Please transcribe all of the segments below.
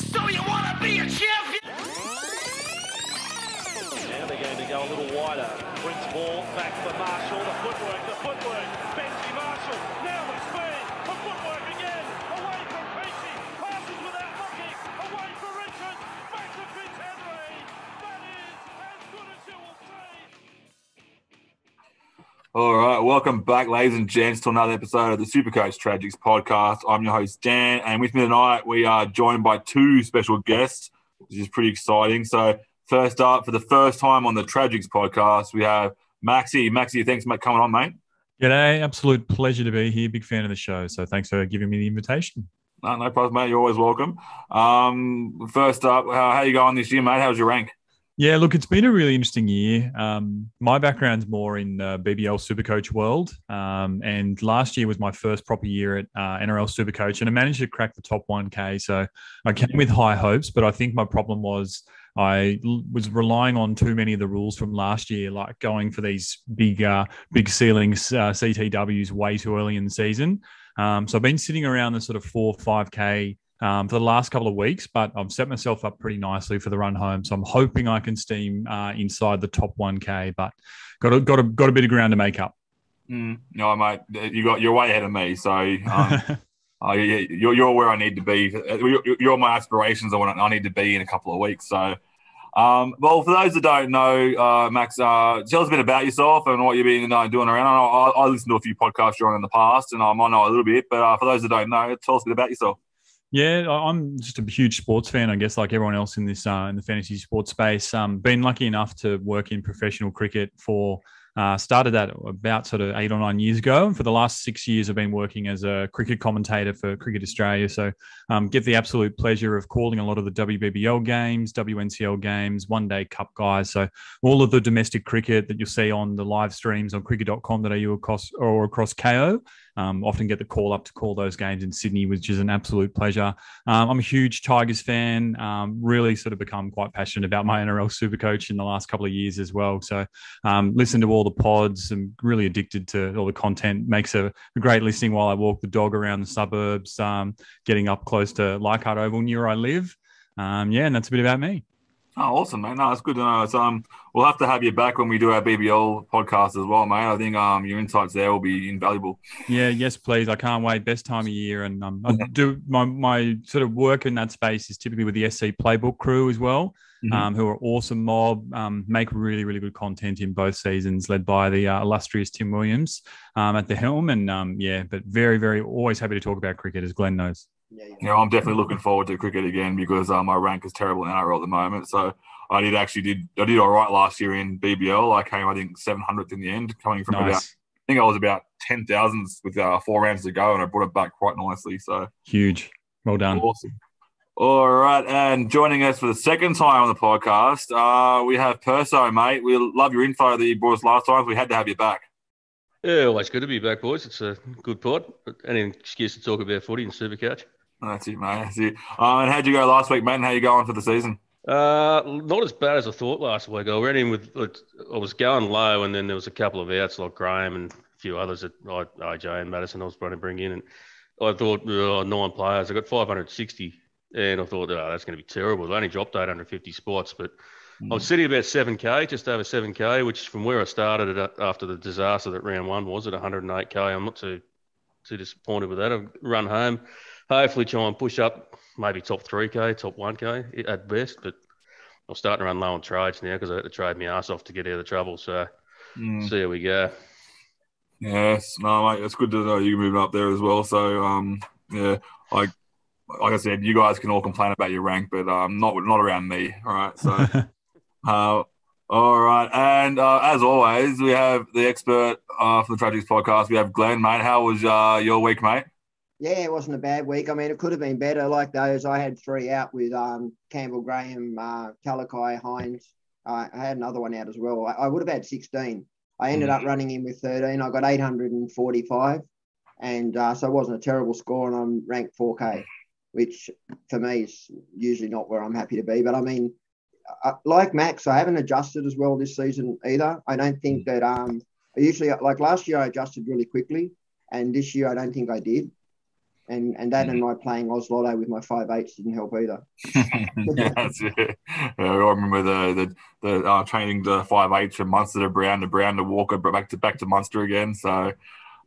So you want to be a champion? Now they're going to go a little wider. Brings ball back for Marshall. The footwork. Benji Marshall. Now the speed. The footwork again. Away from Peachy. Passes without looking. Away for Richards. Back to Fitzhenry. That is as good as you will see. All right, welcome back, ladies and gents, to another episode of the SuperCoach Tragics podcast. I'm your host, Dan, and with me tonight, we are joined by two special guests, which is pretty exciting. So, first up, for the first time on the Tragics podcast, we have Maxie. Maxie, thanks for coming on, mate. G'day, absolute pleasure to be here. Big fan of the show, so thanks for giving me the invitation. No problem, mate. You're always welcome. First up, how you going this year, mate? How's your rank? Yeah, look, it's been a really interesting year. My background's more in BBL SuperCoach world, and last year was my first proper year at NRL SuperCoach, and I managed to crack the top 1K. So I came with high hopes, but I think my problem was I was relying on too many of the rules from last year, like going for these big ceilings CTWs way too early in the season. So I've been sitting around the sort of 4 or 5K for the last couple of weeks, but I've set myself up pretty nicely for the run home. So I'm hoping I can steam inside the top 1K, but got a bit of ground to make up. No, mate, you're way ahead of me. So you're where I need to be. You're my aspirations. I need to be in a couple of weeks. So, well, for those that don't know, Max, tell us a bit about yourself and what you've been doing around. I listened to a few podcasts you're on in the past, and I might know a little bit. But for those that don't know, tell us a bit about yourself. Yeah, I'm just a huge sports fan, I guess, like everyone else in this in the fantasy sports space. Been lucky enough to work in professional cricket for started that about sort of 8 or 9 years ago. And for the last 6 years, I've been working as a cricket commentator for Cricket Australia. So get the absolute pleasure of calling a lot of the WBBL games, WNCL games, One Day Cup guys. So all of the domestic cricket that you'll see on the live streams on cricket.com.au across KO. Often get the call up to call those games in Sydney, which is an absolute pleasure. I'm a huge Tigers fan, really sort of become quite passionate about my NRL SuperCoach in the last couple of years as well. So listen to all the pods. I'm really addicted to all the content. Makes a great listening while I walk the dog around the suburbs, getting up close to Leichhardt Oval near where I live. And that's a bit about me. Oh, awesome, mate. No, it's good to know. So, we'll have to have you back when we do our BBL podcast as well, mate. I think your insights there will be invaluable. Yeah, yes, please. I can't wait. Best time of year. And I do my sort of work in that space is typically with the SC Playbook crew as well, who are awesome mob, make really, really good content in both seasons, led by the illustrious Tim Williams at the helm. And, but very, very always happy to talk about cricket, as Glenn knows. Yeah, I'm definitely looking forward to cricket again because my rank is terrible in NRL at the moment. So I did all right last year in BBL. I came, I think, 700th in the end, coming from I think I was about 10,000 with 4 rounds to go, and I brought it back quite nicely. So huge. Well done. Awesome. All right, and joining us for the second time on the podcast, we have Perso, mate. We love your info that you brought us last time. So we had to have you back. Yeah, always good to be back, boys. It's a good pod. But any excuse to talk about footy and SuperCoach. That's it, mate. That's it. And how'd you go last week, mate? And how you going for the season? Not as bad as I thought last week. I went in with I was going low, and then there was a couple of outs like Graham and a few others that AJ and Madison I was trying to bring in, and I thought 9 players. I got 560, and I thought that's going to be terrible. I only dropped 850 spots, but I was sitting about 7K, just over 7K, which from where I started after the disaster that round 1 was at 108K. I'm not too disappointed with that. I've run home. Hopefully try and push up maybe top 3K, top 1K at best. But I'm starting to run low on trades now because I had to trade my ass off to get out of the trouble. So see how we go. Yes. No, mate, it's good to know you're moving up there as well. So, like I said, you guys can all complain about your rank, but not around me. All right. So, all right. And as always, we have the expert for the Tragics podcast. We have Glenn, mate. How was your week, mate? Yeah, it wasn't a bad week. I mean, it could have been better. Like those, I had 3 out with Campbell, Graham, Talakai, Hines. I had another one out as well. I would have had 16. I ended up running in with 13. I got 845. And so it wasn't a terrible score, and I'm ranked 4K, which for me is usually not where I'm happy to be. But I mean, like Max, I haven't adjusted as well this season either. I don't think that I usually, like last year, I adjusted really quickly. And this year, I don't think I did. And that and my playing Oz Lotto with my 5/8 didn't help either. Yeah, that's it. Yeah, I remember the training the 5/8 from Munster to Brown to Walker, but back to Munster again. So,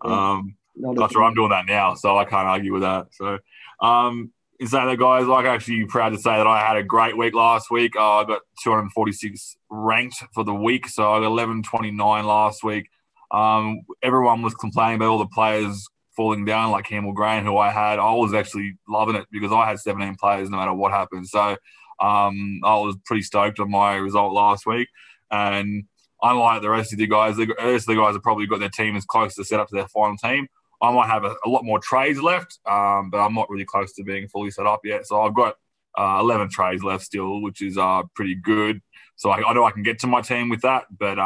not sure I'm doing that now, so I can't argue with that. So, in saying that, guys, I'm actually proud to say that I had a great week last week. I got 246 ranked for the week, so I got 1129 last week. Everyone was complaining about all the players falling down, like Campbell Graham, who I had. I was actually loving it because I had 17 players no matter what happened. So I was pretty stoked on my result last week. And unlike the rest of the guys, the rest of the guys have probably got their team as close to set up to their final team. I might have a lot more trades left, but I'm not really close to being fully set up yet. So I've got 11 trades left still, which is pretty good. So I know I can get to my team with that, but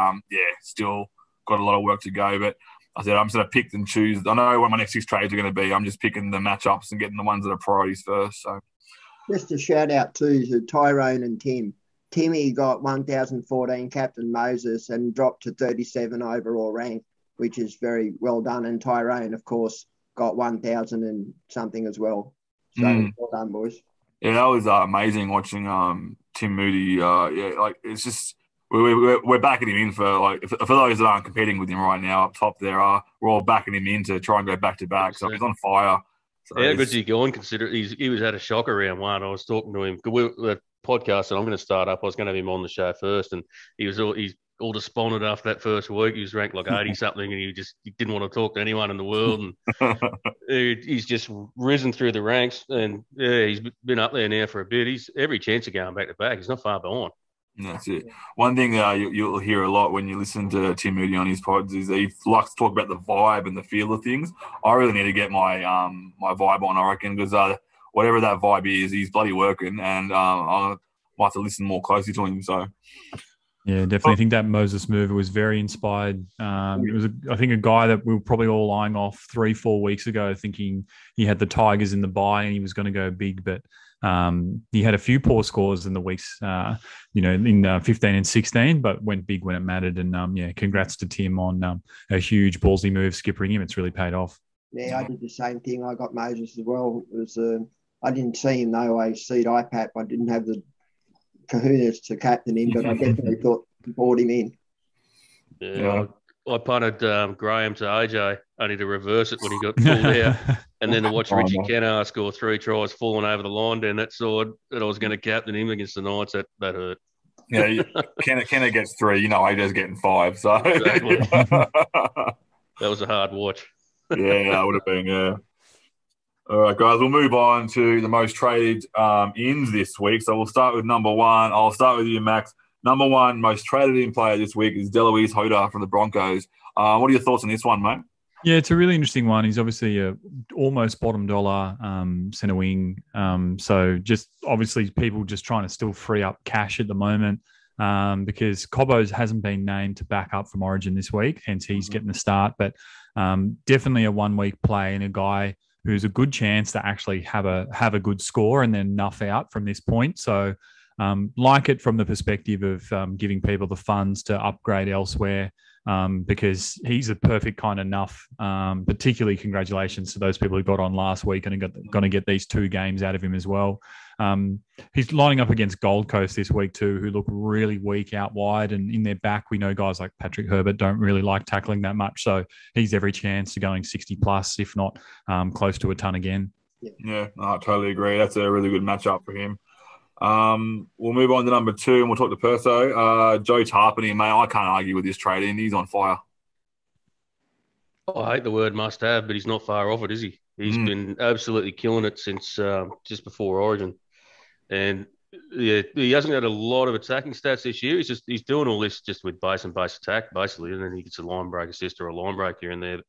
still got a lot of work to go. But I said I'm just going to pick and choose. I know what my next 6 trades are going to be. I'm just picking the matchups and getting the ones that are priorities first. So just a shout out to Tyrone and Tim. Timmy got 1,014 Captain Moses and dropped to 37 overall rank, which is very well done. And Tyrone, of course, got 1,000 and something as well. So well done, boys. Yeah, that was amazing watching Tim Moody. It's just we're backing him in for those that aren't competing with him right now up top there. We're all backing him in to try and go back to back. So he's on fire. So how good's he going? Consider he was at a shocker round one. I was talking to him. The podcast that I'm going to start up, I was going to have him on the show first, and he's all despondent after that first week. He was ranked like 80 something, and he didn't want to talk to anyone in the world. And he's just risen through the ranks, and he's been up there now for a bit. He's every chance of going back to back. He's not far behind. That's it. One thing you'll hear a lot when you listen to Tim Moody on his pods is he likes to talk about the vibe and the feel of things. I really need to get my my vibe on, I reckon, because whatever that vibe is, he's bloody working, and I might have to listen more closely to him. So. Yeah, definitely. I think that Moses move was very inspired. It was, I think, a guy that we were probably all eyeing off 3-4 weeks ago, thinking he had the Tigers in the bye and he was going to go big. But he had a few poor scores in the weeks, in 15 and 16, but went big when it mattered. And congrats to Tim on a huge ballsy move, skippering him. It's really paid off. Yeah, I did the same thing. I got Moses as well. It was I didn't see him though. I see IPAP. I didn't have the kahunas to captain him, but I definitely bought him in. Yeah. I punted Graham to AJ, only to reverse it when he got pulled out. And then to watch Richie Kennar score 3 tries falling over the line down that side that I was going to captain him against the Knights, that hurt. Yeah, Kennar gets 3. AJ's getting 5. So exactly. That was a hard watch. Yeah, that would have been, yeah. All right, guys, we'll move on to the most traded ins this week. So we'll start with number 1. I'll start with you, Max. Number 1 most traded in player this week is Deloise Hoda from the Broncos. What are your thoughts on this one, mate? Yeah, it's a really interesting one. He's obviously a almost bottom dollar centre wing. So just obviously people just trying to still free up cash at the moment because Cobbo's hasn't been named to back up from Origin this week, hence he's getting the start. But definitely a 1-week play and a guy who's a good chance to actually have a good score and then nuff out from this point. So like it from the perspective of giving people the funds to upgrade elsewhere because he's a perfect kind of nuff. Particularly congratulations to those people who got on last week and are going to get these 2 games out of him as well. He's lining up against Gold Coast this week too, who look really weak out wide, and in their back we know guys like Patrick Herbert don't really like tackling that much, so he's every chance to going 60 plus, if not close to a ton again. Yeah, I totally agree. That's a really good matchup for him. We'll move on to number 2 and we'll talk to Perso. Joe Tarpany, mate, I can't argue with this trade in. He's on fire. I hate the word must have, but he's not far off it, is he? He's been absolutely killing it since just before Origin. And yeah, he hasn't had a lot of attacking stats this year. He's doing all this just with base and base attack, basically, and then he gets a line break assist or a line break here and there. But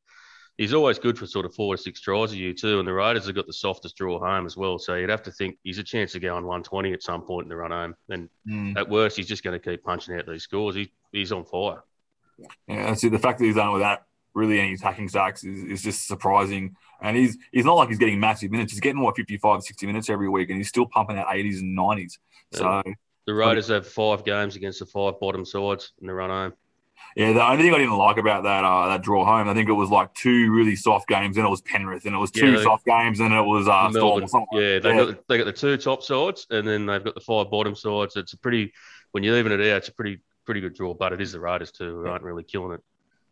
he's always good for sort of 4 to 6 tries a year too, and the Raiders have got the softest draw home as well. So you'd have to think he's a chance of going 120 at some point in the run home. And at worst, he's just going to keep punching out these scores. He's on fire. Yeah, that's it. The fact that he's done it without really any attacking stacks is just surprising. And he's not like he's getting massive minutes. He's getting 55, 60 minutes every week, and he's still pumping out 80s and 90s. So the Raiders have 5 games against the 5 bottom sides in the run home. Yeah, the only thing I didn't like about that draw home, I think it was like 2 really soft games, and it was Penrith, and it was two soft games, and it was Storm Melbourne. or something. Yeah, they got the 2 top sides, and then they've got the 5 bottom sides. It's a pretty, when you even it out, it's a pretty good draw. But it is the Raiders too, who aren't really killing it.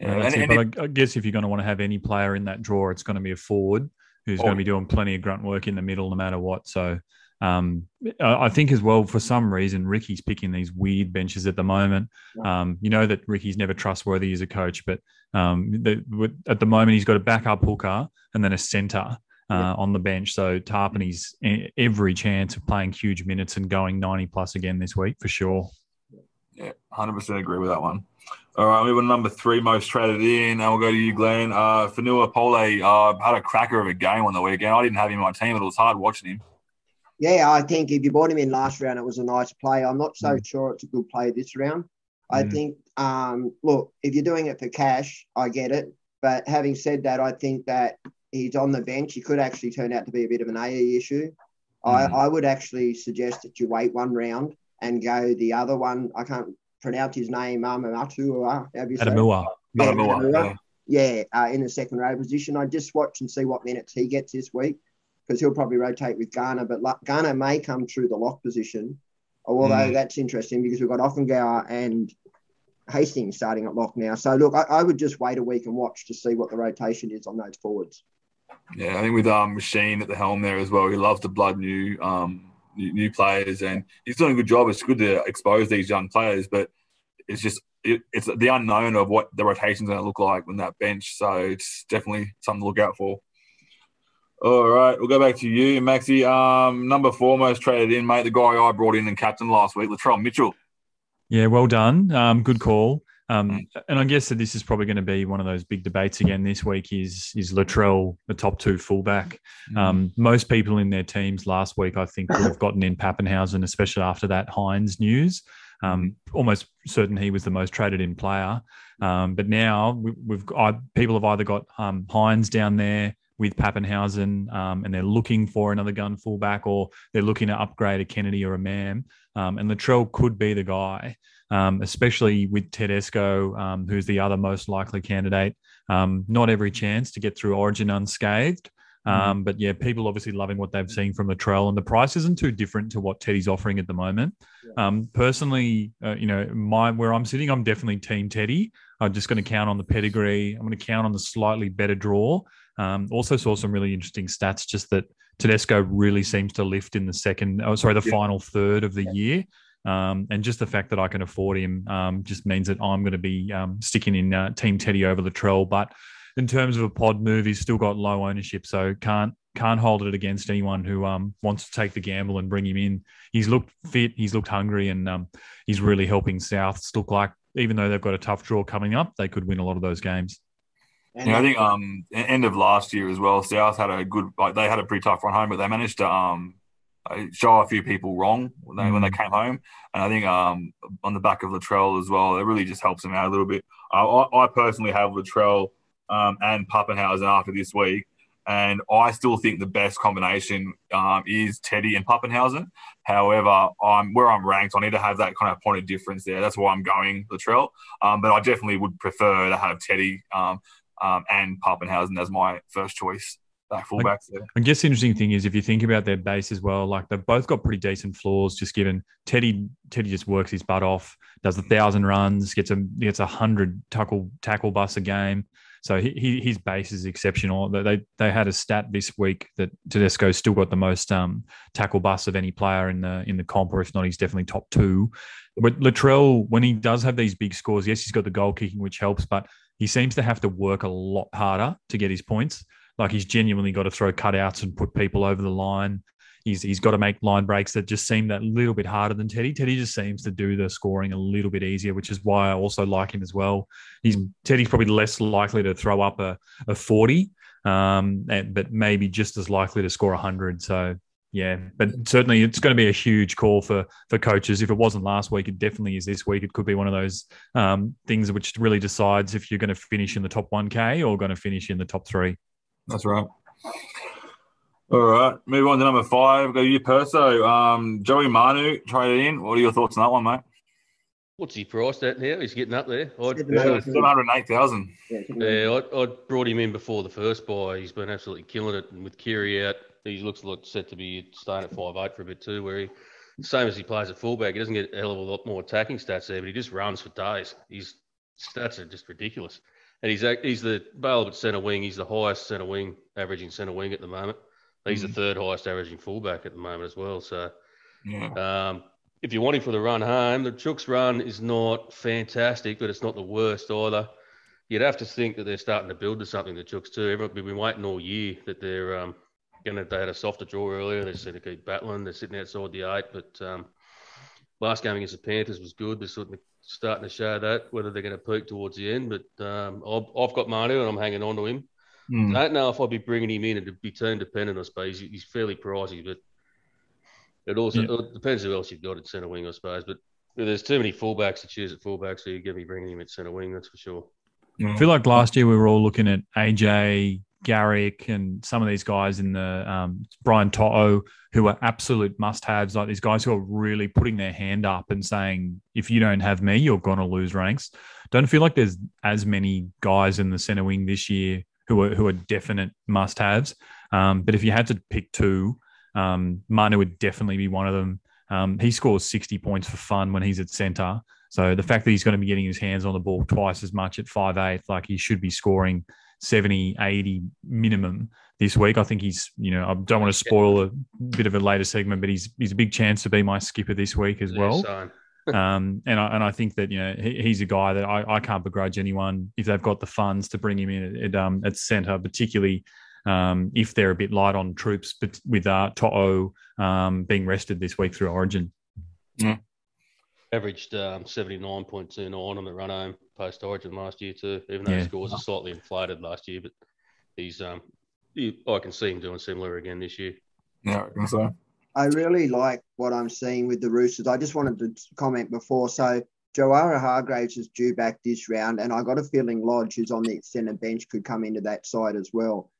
Yeah, that's it. But I guess if you're going to want to have any player in that draw, it's going to be a forward who's going to be doing plenty of grunt work in the middle, no matter what. So I think as well, for some reason, Ricky's picking these weird benches at the moment. You know that Ricky's never trustworthy as a coach, but at the moment he's got a backup hooker and then a centre on the bench. So Tarpany's every chance of playing huge minutes and going 90 plus again this week for sure. Yeah, 100% agree with that one. All right, we have number 3 most traded in, and we'll go to you, Glenn. Fanua Pole had a cracker of a game on the weekend. I didn't have him on my team, but it was hard watching him. Yeah, I think if you bought him in last round, it was a nice play. I'm not so sure it's a good play this round. I think, look, if you're doing it for cash, I get it. But having said that, I think that he's on the bench. He could actually turn out to be a bit of an AE issue. I would actually suggest that you wait 1 round and go the other one. I can't pronounce his name, Adamua. Yeah, in the second row position. I just watch and see what minutes he gets this week, because he'll probably rotate with Garner, but Garner may come through the lock position, although that's interesting because we've got Offengower and Hastings starting at lock now. So, look, I would just wait a week and watch to see what the rotation is on those forwards. Yeah, I think with Machine at the helm there as well, he loves to blood new players, and he's doing a good job. It's good to expose these young players, but it's just it's the unknown of what the rotation's going to look like on that bench. So it's definitely something to look out for. All right, we'll go back to you, Maxie. Number 4 most traded in, mate, the guy I brought in and captain last week, Latrell Mitchell. Yeah, well done. Good call. And I guess that this is probably going to be one of those big debates again this week is Latrell the top 2 fullback? Most people in their teams last week, I think, would have gotten in Pappenhausen, especially after that Hines news. Almost certain he was the most traded in player. But now people have either got Hines down there with Pappenhausen, and they're looking for another gun fullback, or they're looking to upgrade a Kennedy or a Mam. And Latrell could be the guy, especially with Tedesco, who's the other most likely candidate. Not every chance to get through Origin unscathed. But yeah, people obviously loving what they've seen from Latrell, and the price isn't too different to what Teddy's offering at the moment. Personally, where I'm sitting, I'm definitely team Teddy. I'm just going to count on the pedigree. I'm going to count on the slightly better draw. Also saw some really interesting stats, just that Tedesco really seems to lift in the final third of the year. And just the fact that I can afford him just means that I'm going to be sticking in Team Teddy over Latrell. But in terms of a pod move, he's still got low ownership, so can't hold it against anyone who wants to take the gamble and bring him in. He's looked fit, he's looked hungry, and he's really helping Souths look like, even though they've got a tough draw coming up, they could win a lot of those games. Yeah, I think end of last year as well, South had they had a pretty tough run home, but they managed to show a few people wrong when they came home. And I think on the back of Latrell as well, it really just helps them out a little bit. I personally have Latrell and Pappenhausen after this week, and I still think the best combination is Teddy and Pappenhausen. However, where I'm ranked, I need to have that kind of point of difference there. That's why I'm going Latrell. But I definitely would prefer to have Teddy and Pappenhausen as my first choice back fullbacks there. I guess the interesting thing is if you think about their base as well, like they've both got pretty decent floors, just given Teddy just works his butt off, does 1,000 runs, gets 100 tackle busts a game. So his base is exceptional. They had a stat this week that Tedesco's still got the most tackle busts of any player in the comp, or if not, he's definitely top 2. But Latrell, when he does have these big scores, yes, he's got the goal kicking, which helps, but he seems to have to work a lot harder to get his points. Like he's genuinely got to throw cutouts and put people over the line. He's got to make line breaks that just seem that little bit harder than Teddy. Teddy just seems to do the scoring a little bit easier, which is why I also like him as well. Teddy's probably less likely to throw up a 40, but maybe just as likely to score 100. So yeah, but certainly it's going to be a huge call for coaches. If it wasn't last week, it definitely is this week. It could be one of those things which really decides if you're going to finish in the top 1K or going to finish in the top 3. That's right. All right, move on to number 5. Go to you, Perso. Joey Manu traded in. What are your thoughts on that one, mate? What's he priced at now? He's getting up there. Yeah, 708,000. Yeah, I brought him in before the first buy. He's been absolutely killing it. And with Kiri out, he looks like set to be staying at 5'8" for a bit too, where same as he plays at fullback, he doesn't get a hell of a lot more attacking stats there, but he just runs for days. His stats are just ridiculous. And he's the available at centre wing. He's the highest centre wing, averaging centre wing at the moment. He's the third highest averaging fullback at the moment as well. So, if you want him for the run home, the Chooks run is not fantastic, but it's not the worst either. You'd have to think that they're starting to build to something, the Chooks too. Everyone's been waiting all year that they're they had a softer draw earlier. They said to keep battling. They're sitting outside the 8, but last game against the Panthers was good. They're sort of starting to show that, whether they're going to peak towards the end. But I've got Manu and I'm hanging on to him. I don't know if I'd be bringing him in and it'd be team dependent, I suppose. He's fairly pricey, but it depends who else you've got at centre wing, I suppose. But there's too many fullbacks to choose at fullback, so you're going to be bringing him at centre wing, that's for sure. I feel like last year we were all looking at AJ, Garrick, and some of these guys in the Brian To'o, who are absolute must-haves, like these guys who are really putting their hand up and saying, if you don't have me, you're going to lose ranks. Don't feel like there's as many guys in the centre wing this year who are definite must-haves. But if you had to pick two, Manu would definitely be one of them. He scores 60 points for fun when he's at centre. So the fact that he's going to be getting his hands on the ball twice as much at 5'8", like he should be scoring 70, 80 minimum this week. I think he's, I don't want to spoil a bit of a later segment, but he's a big chance to be my skipper this week as well. And I think that, he's a guy that I can't begrudge anyone if they've got the funds to bring him in at centre, particularly if they're a bit light on troops, but with To'o being rested this week through Origin. Yeah. Averaged 79.29 on the run home post Origin last year too, even though his scores are slightly inflated last year. But he's I can see him doing similar again this year. Yeah, I can say. I really like what I'm seeing with the Roosters. I just wanted to comment before. So Joara Hargraves is due back this round, and I got a feeling Lodge, who's on the centre bench, could come into that side as well.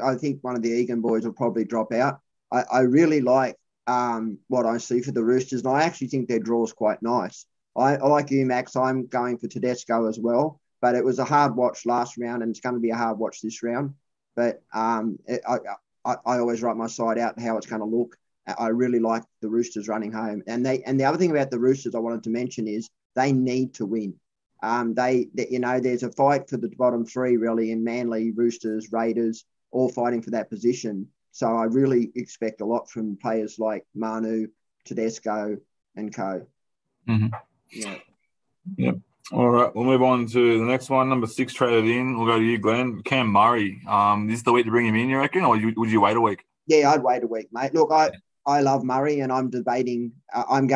I think one of the Egan boys will probably drop out. I really like what I see for the Roosters, and I actually think their draw is quite nice. I like you, Max. I'm going for Tedesco as well, but it was a hard watch last round, and it's going to be a hard watch this round. But I always write my side out and how it's going to look. I really like the Roosters running home, and the other thing about the Roosters I wanted to mention is they need to win. There's a fight for the bottom three really in Manly, Roosters, Raiders, all fighting for that position. So I really expect a lot from players like Manu, Tedesco, and co. Mm-hmm. Yeah. Yep. All right, we'll move on to the next one. Number 6 traded in. We'll go to you, Glenn. Cam Murray. Is this the week to bring him in, you reckon, or would you wait a week? Yeah, I'd wait a week, mate. Look, I love Murray, and I'm debating. I'm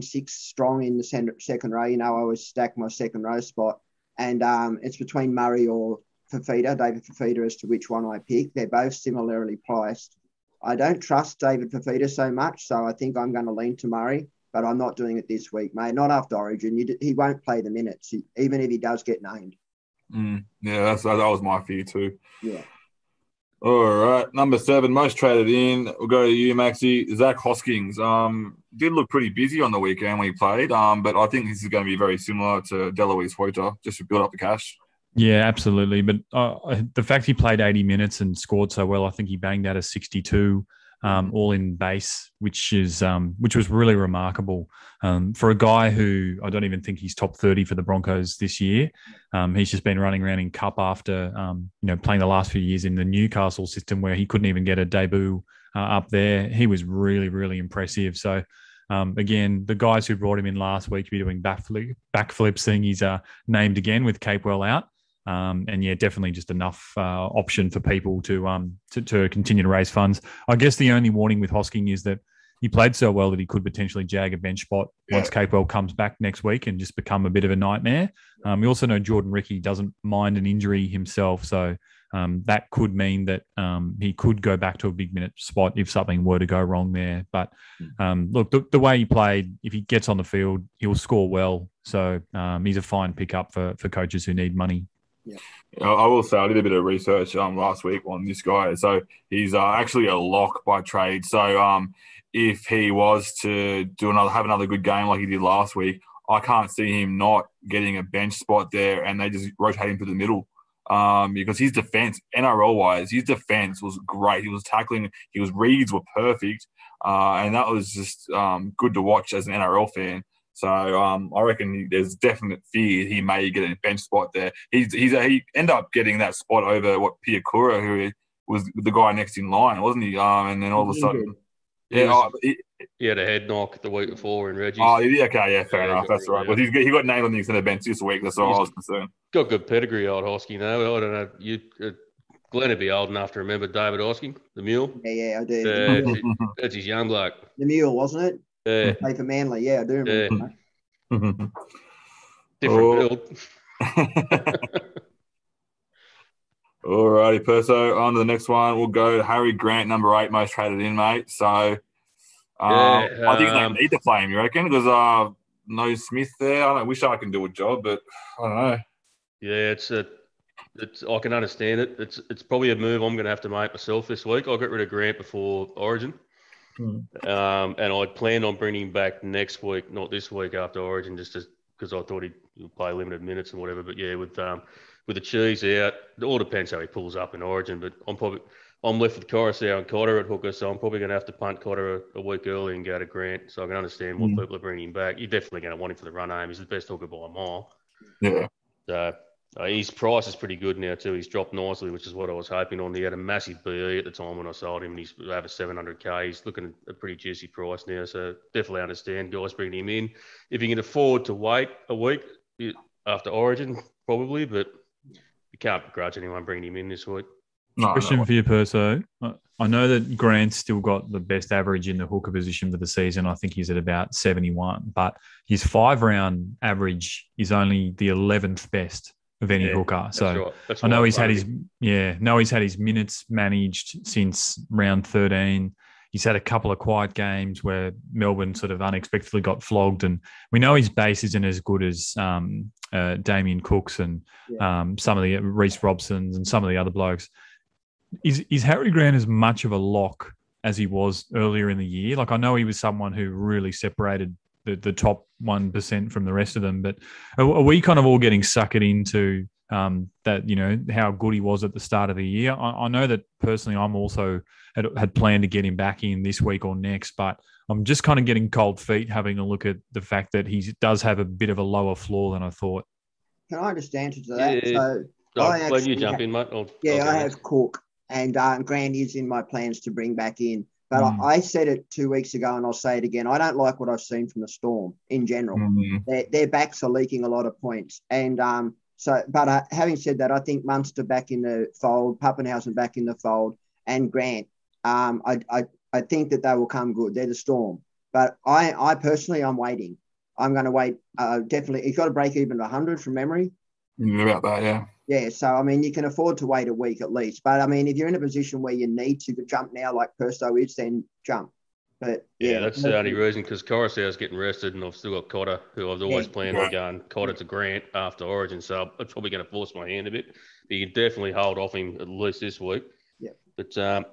6 strong in the second row. I always stack my second row spot, and it's between Murray or David Fafita, as to which one I pick. They're both similarly priced. I don't trust David Fafita so much, so I think I'm going to lean to Murray, but I'm not doing it this week, mate. Not after Origin. He won't play the minutes, even if he does get named. Yeah, that was my fear too. Yeah. All right, number 7, most traded in. We'll go to you, Maxie. Zach Hoskins did look pretty busy on the weekend when he played, but I think this is going to be very similar to Deloise Hoyter, just to build up the cash. Yeah, absolutely. But the fact he played 80 minutes and scored so well, I think he banged out a 62 all in base, which was really remarkable for a guy who I don't even think he's top 30 for the Broncos this year. He's just been running around in Cup after playing the last few years in the Newcastle system where he couldn't even get a debut up there. He was really, really impressive. So again, the guys who brought him in last week to be doing backflips, seeing he's named again with Capewell out. And yeah, definitely just enough option for people to continue to raise funds. I guess the only warning with Hosking is that he played so well that he could potentially jag a bench spot once Capewell comes back next week and just become a bit of a nightmare. We also know Jordan Ricky doesn't mind an injury himself, so that could mean that he could go back to a big minute spot if something were to go wrong there. But look, the way he played, if he gets on the field, he'll score well. So he's a fine pickup for coaches who need money. Yeah. I will say I did a bit of research last week on this guy. So he's actually a lock by trade. So if he was to have another good game like he did last week, I can't see him not getting a bench spot there, and they just rotate him to the middle. Because his defense, NRL-wise, his defense was great. He was tackling, his reads were perfect, and that was just good to watch as an NRL fan. So I reckon there's definite fear he may get a bench spot there. He ended up getting that spot over Piakura, who was the guy next in line, wasn't he? And then all of a sudden, he had a head knock the week before in Reggie's. Oh, okay, yeah, fair enough. That's right. But he got named on the extended bench this week. That's all I was concerned. Got good pedigree, old Hosky. No, I don't know. Glenn would be old enough to remember David Hosky, the mule. Yeah, I do. That's his young bloke. The mule, wasn't it? Yeah. Play for Manly. Yeah, I do remember. Different build. All righty, Perso. On to the next one. We'll go Harry Grant, number 8, most traded in, mate. So I think they need to play him, you reckon? Because no Smith there. I wish I can do a job, but I don't know. Yeah, I can understand it. It's probably a move I'm going to have to make myself this week. I'll get rid of Grant before Origin. And I'd planned on bringing him back next week, not this week after Origin, just because I thought he'd play limited minutes and whatever. But yeah, with the cheese out, it all depends how he pulls up in Origin. But I'm left with Coruscant and Cotter at hooker, so I'm probably going to have to punt Cotter a week early and go to Grant. So I can understand why people are bringing him back. You're definitely going to want him for the run home. He's the best hooker by a mile. Yeah. So his price is pretty good now too. He's dropped nicely, which is what I was hoping on. He had a massive BE at the time when I sold him, and he's over 700k. He's looking at a pretty juicy price now, so definitely understand guys bringing him in. If you can afford to wait a week after Origin, probably, but you can't begrudge anyone bringing him in this week. Question for you, Perso. I know that Grant's still got the best average in the hooker position for the season. I think he's at about 71, but his 5-round average is only the 11th best of any hooker. So right. I know he's had his minutes managed since round 13. He's had a couple of quiet games where Melbourne sort of unexpectedly got flogged, and we know his base isn't as good as Damien Cooks and some of the Reece Robsons and some of the other blokes. Is Harry Grant as much of a lock as he was earlier in the year? Like, I know he was someone who really separated the top 1% from the rest of them, but are we kind of all getting suckered into that, how good he was at the start of the year? I know that personally I'm also had planned to get him back in this week or next, but I'm just kind of getting cold feet having a look at the fact that he does have a bit of a lower floor than I thought. Can I just answer to that? Yeah. So You jump in, mate. I have Cook, and Grant is in my plans to bring back in. But I said it 2 weeks ago, and I'll say it again. I don't like what I've seen from the Storm in general. Their backs are leaking a lot of points. And having said that, I think Munster back in the fold, Pappenhausen back in the fold, and Grant, I think that they will come good. They're the Storm. But I personally, I'm waiting. I'm going to wait. Definitely. He's got to break even to 100 from memory. About that, yeah. Yeah, so, I mean, you can afford to wait a week at least. But, I mean, if you're in a position where you need to jump now like Perso is, then jump. But yeah, that's the only reason, because Coruscant's getting rested, and I've still got Cotter, who I've always planned on going Cotter to Grant after Origin. So I'm probably going to force my hand a bit. But you can definitely hold off him at least this week. Yeah. But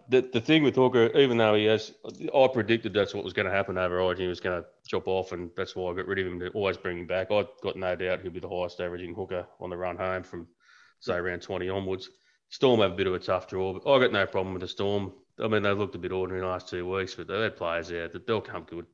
the thing with Hooker, even though I predicted that's what was going to happen over Origin. He was going to chop off, and that's why I got rid of him, to always bring him back. I've got no doubt he'll be the highest averaging hooker on the run home from, say, around 20 onwards. Storm have a bit of a tough draw, but I got no problem with the Storm. I mean, they looked a bit ordinary the last 2 weeks, but they had players out that they'll come good.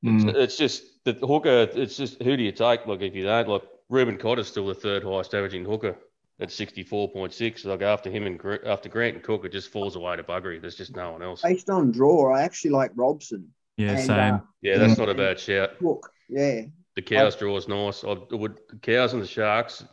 It's just the hooker. It's just, who do you take? Like, if you don't, like, Reuben Cotter's still the third highest averaging hooker at 64.6. Like, after him and after Grant and Cook, it just falls away to buggery. There's just no one else. Based on draw, I actually like Robson. Yeah, same. That's not a bad shout. Cook, yeah. The Cows draw is nice. The Cows and the Sharks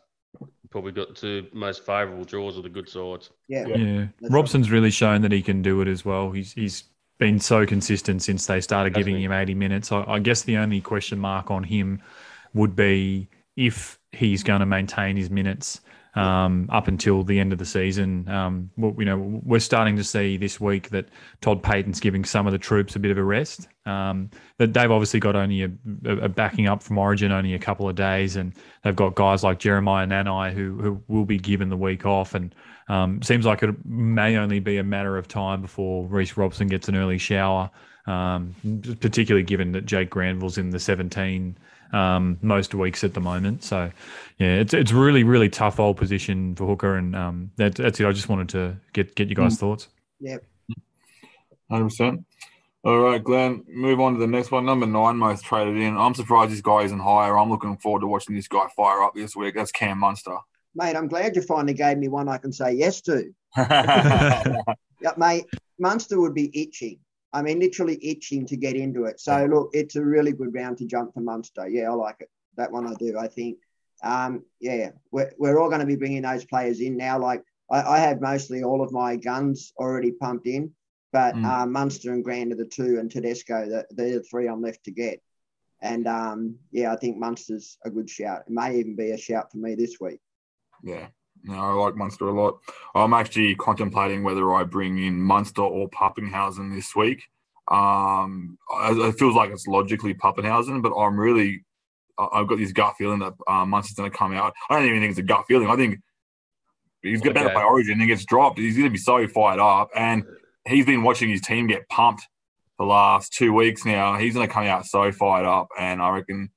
probably got the two most favourable draws of the good sides. Yeah. Robson's really shown that he can do it as well. He's been so consistent since they started giving him 80 minutes. I guess the only question mark on him would be if he's going to maintain his minutes up until the end of the season. We're starting to see this week that Todd Payton's giving some of the troops a bit of a rest. But they've obviously got only a backing up from Origin only a couple of days, and they've got guys like Jeremiah Nanai who will be given the week off. And seems like it may only be a matter of time before Reece Robson gets an early shower, particularly given that Jake Granville's in the 17 most weeks at the moment. So, yeah, it's really, really tough old position for hooker, and that's it. I just wanted to get you guys' thoughts. Yep. 100%. All right, Glenn, move on to the next one. Number 9 most traded in. I'm surprised this guy isn't higher. I'm looking forward to watching this guy fire up this week. That's Cam Munster. Mate, I'm glad you finally gave me one I can say yes to. Yeah, mate, Munster would be itching. I mean, literally itching to get into it. So, look, it's a really good round to jump to Munster. Yeah, I like it. That one I do, I think. We're all going to be bringing those players in now. Like, I have mostly all of my guns already pumped in. But Munster and Grand are the 2, and Tedesco, they're the 3 I'm left to get. And, I think Munster's a good shout. It may even be a shout for me this week. Yeah, no, I like Munster a lot. I'm actually contemplating whether I bring in Munster or Pappenhausen this week. It feels like it's logically Pappenhausen, but I've got this gut feeling that Munster's going to come out. I don't even think it's a gut feeling. I think he's going to play Origin and he gets dropped. He's going to be so fired up. And he's been watching his team get pumped the last 2 weeks now. He's going to come out so fired up, and I reckon,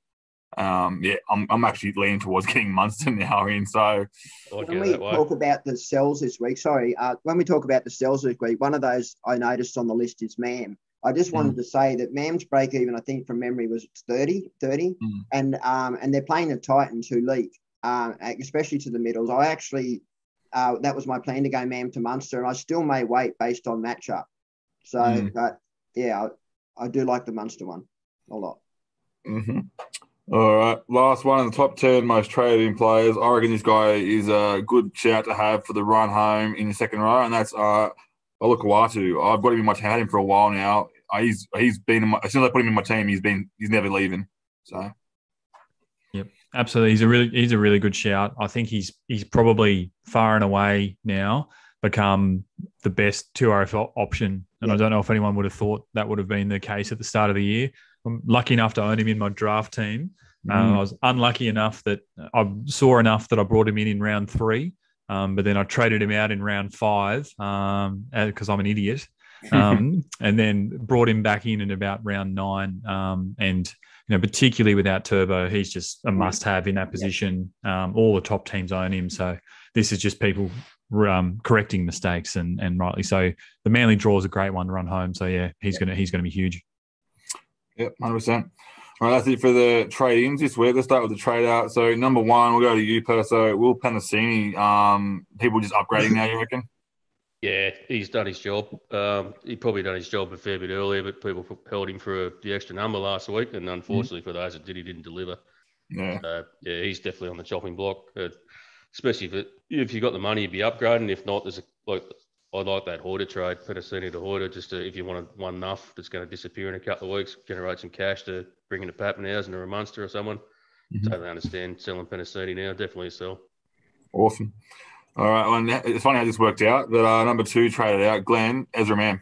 I'm actually leaning towards getting Munster now in. So when we talk about the sells this week, when we talk about the sells this week, one of those I noticed on the list is Mam. I just wanted to say that Mam's break even, I think from memory, was 30, and they're playing the Titans who leak, especially to the middles. I actually. That was my plan to go Mam to Munster, and I still may wait based on matchup. So, but yeah, I do like the Munster one a lot. Mm-hmm. All right, last one in the top 10 most traded in players. I reckon this guy is a good shout to have for the run home in the second row, and that's Olukwatu. I've got him in my team. I had him for a while now. He's been as soon as I put him in my team, he's never leaving. So. Yep, absolutely. He's a really good shout. I think he's probably far and away now become the best 2RF option. And I don't know if anyone would have thought that would have been the case at the start of the year. I'm lucky enough to own him in my draft team. I was unlucky enough that I saw enough that I brought him in round 3, but then I traded him out in round 5 because I'm an idiot, and then brought him back in about round 9, and particularly without Turbo, he's just a must-have in that position. All the top teams own him, so this is just people correcting mistakes, and rightly so. The Manly draw is a great one to run home, so yeah, he's gonna be huge. Yep, 100%. All right, that's it for the trade-ins this week. Let's start with the trade-out. So number 1, we'll go to you, Perso. Will Penasini, people just upgrading now, you reckon? Yeah, he's done his job. He probably done his job a fair bit earlier, but people held him for the extra number last week, and unfortunately for those that did, he didn't deliver. Yeah. So, he's definitely on the chopping block, especially if you got the money, you'd be upgrading. If not, I like that Hoarder trade, Penasini to Hoarder, if you wanted one nuff that's going to disappear in a couple of weeks, generate some cash to bring in a Pappenhausen or a Munster or someone. Totally understand selling Penasini now. Definitely a sell. Awesome. All right, and it's funny how this worked out. But number 2 traded out, Glenn, Ezra Mam.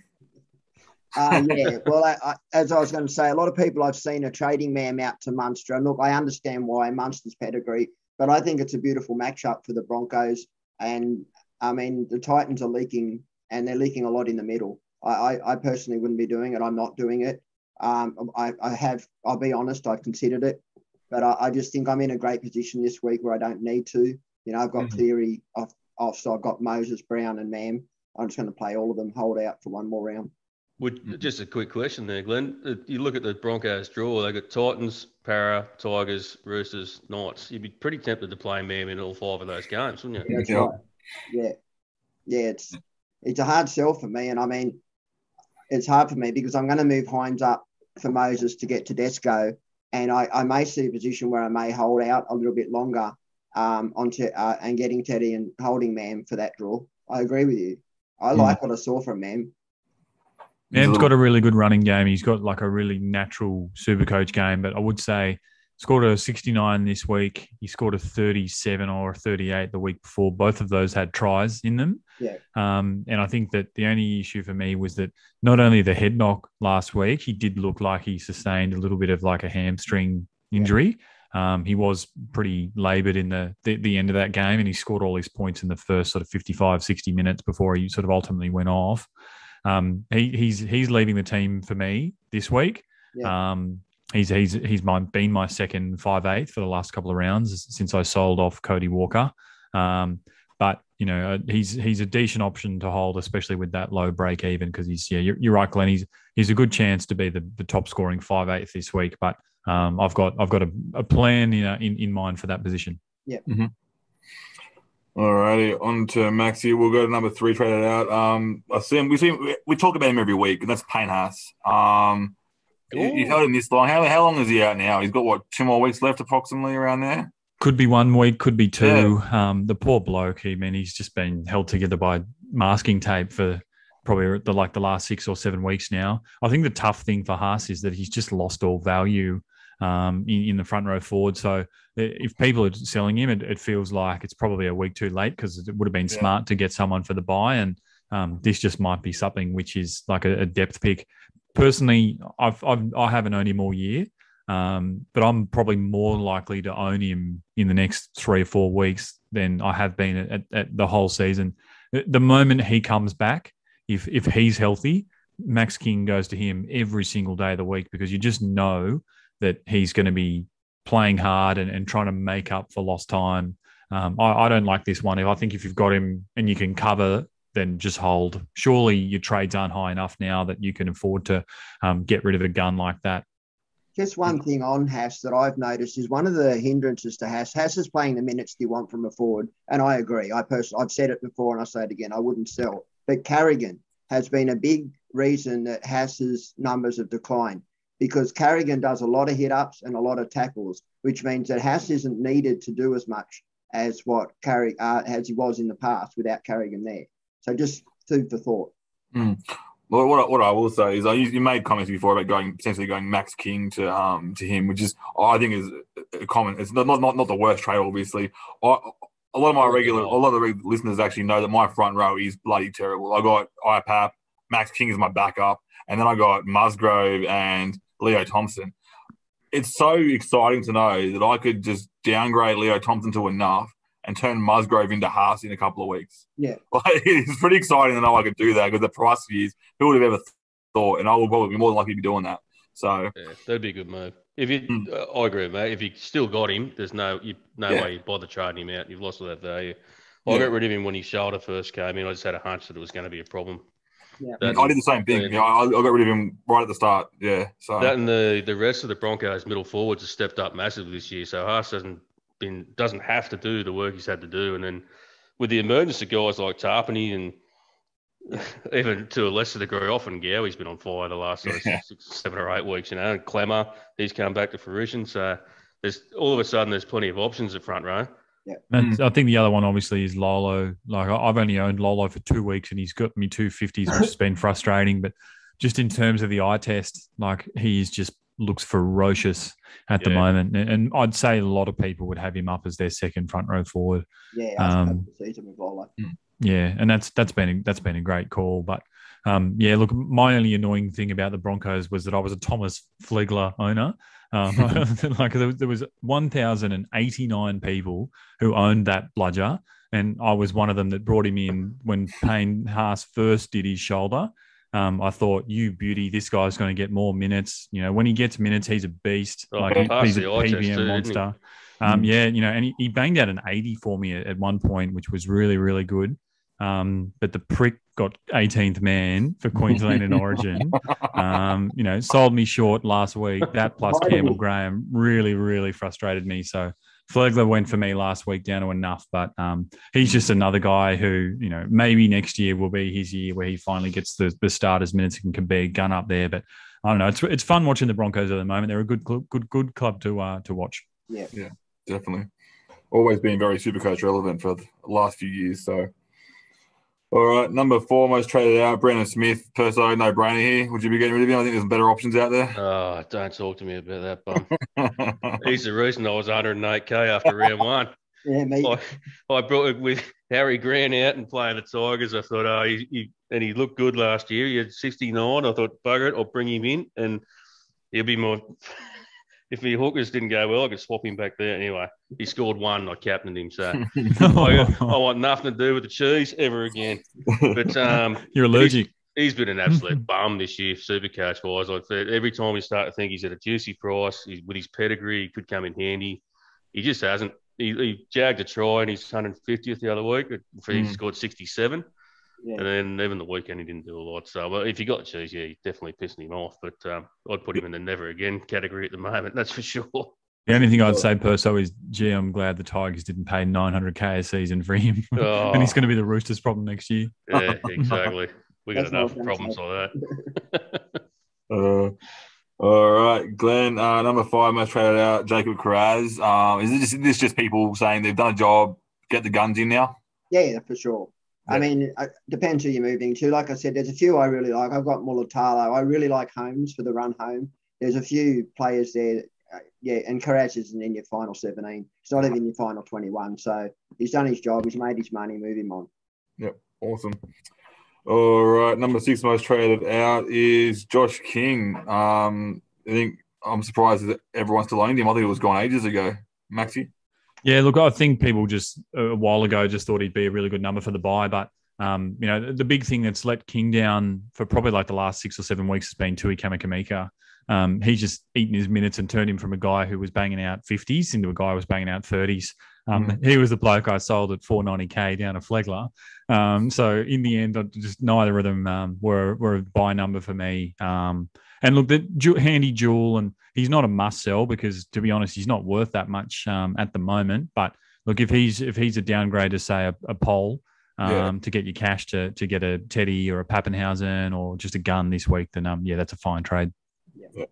Well, as I was going to say, a lot of people I've seen are trading Mam out to Munster. And look, I understand why, Munster's pedigree, but I think it's a beautiful matchup for the Broncos. And I mean, the Titans are leaking, and they're leaking a lot in the middle. I personally wouldn't be doing it. I'm not doing it. I'll be honest, I've considered it, but I just think I'm in a great position this week where I don't need to. I've got Cleary off, so I've got Moses, Brown, and Mam. I'm just going to play all of them, hold out for one more round. Just a quick question there, Glenn. You look at the Broncos draw, they got Titans, Para, Tigers, Roosters, Knights. You'd be pretty tempted to play Mam in all 5 of those games, wouldn't you? That's right. Yeah. It's a hard sell for me, and I mean, it's hard for me because I'm going to move Hines up for Moses to get Tedesco, and I may see a position where I may hold out a little bit longer and getting Teddy and holding Mam for that draw. I agree with you. I like what I saw from Mam. Mam's got a really good running game. He's got like a really natural Supercoach game, but I would say scored a 69 this week. He scored a 37 or a 38 the week before. Both of those had tries in them. Yeah. And I think that the only issue for me was that not only the head knock last week, he did look like he sustained a little bit of like a hamstring injury. He was pretty laboured in the end of that game, and he scored all his points in the first sort of 55, 60 minutes before he sort of ultimately went off. He's leaving the team for me this week. Yeah. been my second 5/8 for the last couple of rounds since I sold off Cody Walker. But he's a decent option to hold, especially with that low break even, because you're right, Glenn. He's a good chance to be the top scoring 5/8 this week. But I've got a plan in mind for that position. Yeah. Mm-hmm. All righty, on to Max here. We'll go to number 3, traded out. We talk about him every week, and that's Payne Haas. You've held him this long. How long is he out now? He's got, what, 2 more weeks left approximately around there? Could be 1 week, could be 2. Yeah. The poor bloke, he's just been held together by masking tape for probably the last 6 or 7 weeks now. I think the tough thing for Haas is that he's just lost all value in the front row forward. So if people are selling him, it feels like it's probably a week too late, because it would have been smart to get someone for the buy. And this just might be something which is like a depth pick. Personally, I haven't owned him all year, but I'm probably more likely to own him in the next 3 or 4 weeks than I have been at the whole season. The moment he comes back, if he's healthy, Max King goes to him every single day of the week, because you just know that he's going to be playing hard and trying to make up for lost time. I don't like this one. I think if you've got him and you can cover, then just hold. Surely your trades aren't high enough now that you can afford to get rid of a gun like that. Just one thing on Haas that I've noticed is one of the hindrances to Haas. Haas is playing the minutes you want from a forward, and I agree. I've said it before and I say it again. I wouldn't sell. But Carrigan has been a big reason that Haas's numbers have declined, because Carrigan does a lot of hit-ups and a lot of tackles, which means that Haas isn't needed to do as much as what as he was in the past without Carrigan there. So just food for thought. Mm. Well, what I will say is, you made comments before about potentially going Max King to him, which is, I think, is a comment. It's not the worst trade, obviously. A lot of the listeners actually know that my front row is bloody terrible. I got IPAP, Max King is my backup, and then I got Musgrove and Leo Thompson. It's so exciting to know that I could just downgrade Leo Thompson to enough and turn Musgrove into Haas in a couple of weeks. Yeah. It's pretty exciting to know I could do that, because the price of years, who would have ever thought? And I would probably be more than likely to be doing that. So yeah, that'd be a good move. If you, I agree, mate. If you still got him, there's no way you bother trading him out. You've lost all that value. I got rid of him when his shoulder first came in. I just had a hunch that it was going to be a problem. Yeah. I did the same thing. I got rid of him right at the start. Yeah. So that, and the rest of the Broncos middle forwards have stepped up massively this year. So Haas doesn't have to do the work he's had to do. And then with the emergence of guys like Tarpany and even to a lesser degree, often Gowie's been on fire the last 6, 7 or 8 weeks, and Clemmer, he's come back to fruition. So all of a sudden there's plenty of options at front row. Yeah. I think the other one obviously is Lolo. Like, I've only owned Lolo for 2 weeks and he's got me 250s, which has been frustrating. But just in terms of the eye test, like, he just looks ferocious at the moment. And I'd say a lot of people would have him up as their second front row forward. Yeah, I season with Lolo. Yeah, and that's been a great call. But look, my only annoying thing about the Broncos was that I was a Thomas Flegler owner. Like, there was 1,089 people who owned that bludger, and I was one of them that brought him in when Payne Haas first did his shoulder. I thought, you beauty, this guy's going to get more minutes. When he gets minutes, he's a beast. He's a PBM monster. And he banged out an 80 for me at one point, which was really, really good. But the prick got 18th man for Queensland and Origin. Sold me short last week. That plus Campbell Graham really, really frustrated me. So Flegler went for me last week down to enough, but he's just another guy who, maybe next year will be his year where he finally gets the starters minutes and can be a gun up there. But I don't know. It's fun watching the Broncos at the moment. They're a good club to watch. Yeah, definitely. Always been very SuperCoach relevant for the last few years. So, all right, number 4 most traded out, Brandon Smith. Perso, no brainer here. Would you be getting rid of him? I think there's better options out there. Oh, don't talk to me about that bum. He's the reason I was 108k after round 1. Yeah, mate. I brought it with Harry Grant out and playing the Tigers. I thought, he looked good last year. He had 69. I thought, bugger it, I'll bring him in, and he'll be more. If the hookers didn't go well, I could swap him back there. Anyway, he scored 1. I captained him, so I want nothing to do with the cheese ever again. But you're allergic. He's been an absolute bum this year, Supercoach wise. Like every time you start to think he's at a juicy price, with his pedigree, he could come in handy. He just hasn't. He jagged a try and he's 150th the other week. He scored 67. Yeah. And then even the weekend, he didn't do a lot. So, well, if you got to choose, yeah, you're definitely pissing him off. But I'd put him in the never again category at the moment. That's for sure. The only thing I'd say, Perso, is, gee, I'm glad the Tigers didn't pay $900K a season for him. And he's going to be the Roosters' problem next year. Yeah, exactly. We got That's enough what I was problems gonna like that. All right, Glenn. Number 5, most traded out, Jacob Carraz. Is this just people saying they've done a job, get the guns in now? Yeah, for sure. Yeah. I mean, it depends who you're moving to. Like I said, there's a few I really like. I've got Mulatalo. I really like Holmes for the run home. There's a few players there. And Carraz isn't in your final 17. He's not even in your final 21. So he's done his job. He's made his money. Move him on. Yep, awesome. All right, number 6 most traded out is Josh King. I think I'm surprised that everyone's still owned him. I think it was gone ages ago. Maxi? Yeah, look, I think people just a while ago just thought he'd be a really good number for the buy, but the big thing that's let King down for probably like the last 6 or 7 weeks has been Tui Kamikamica. He's just eaten his minutes and turned him from a guy who was banging out 50s into a guy who was banging out 30s. He was the bloke I sold at $490K down to Flegler. So in the end, just neither of them were a buy number for me. And look, the handy jewel, and he's not a must sell because, to be honest, he's not worth that much at the moment. But look, if he's a downgrade to say a pole to get your cash to get a Teddy or a Pappenhausen or just a gun this week, then that's a fine trade. Yeah.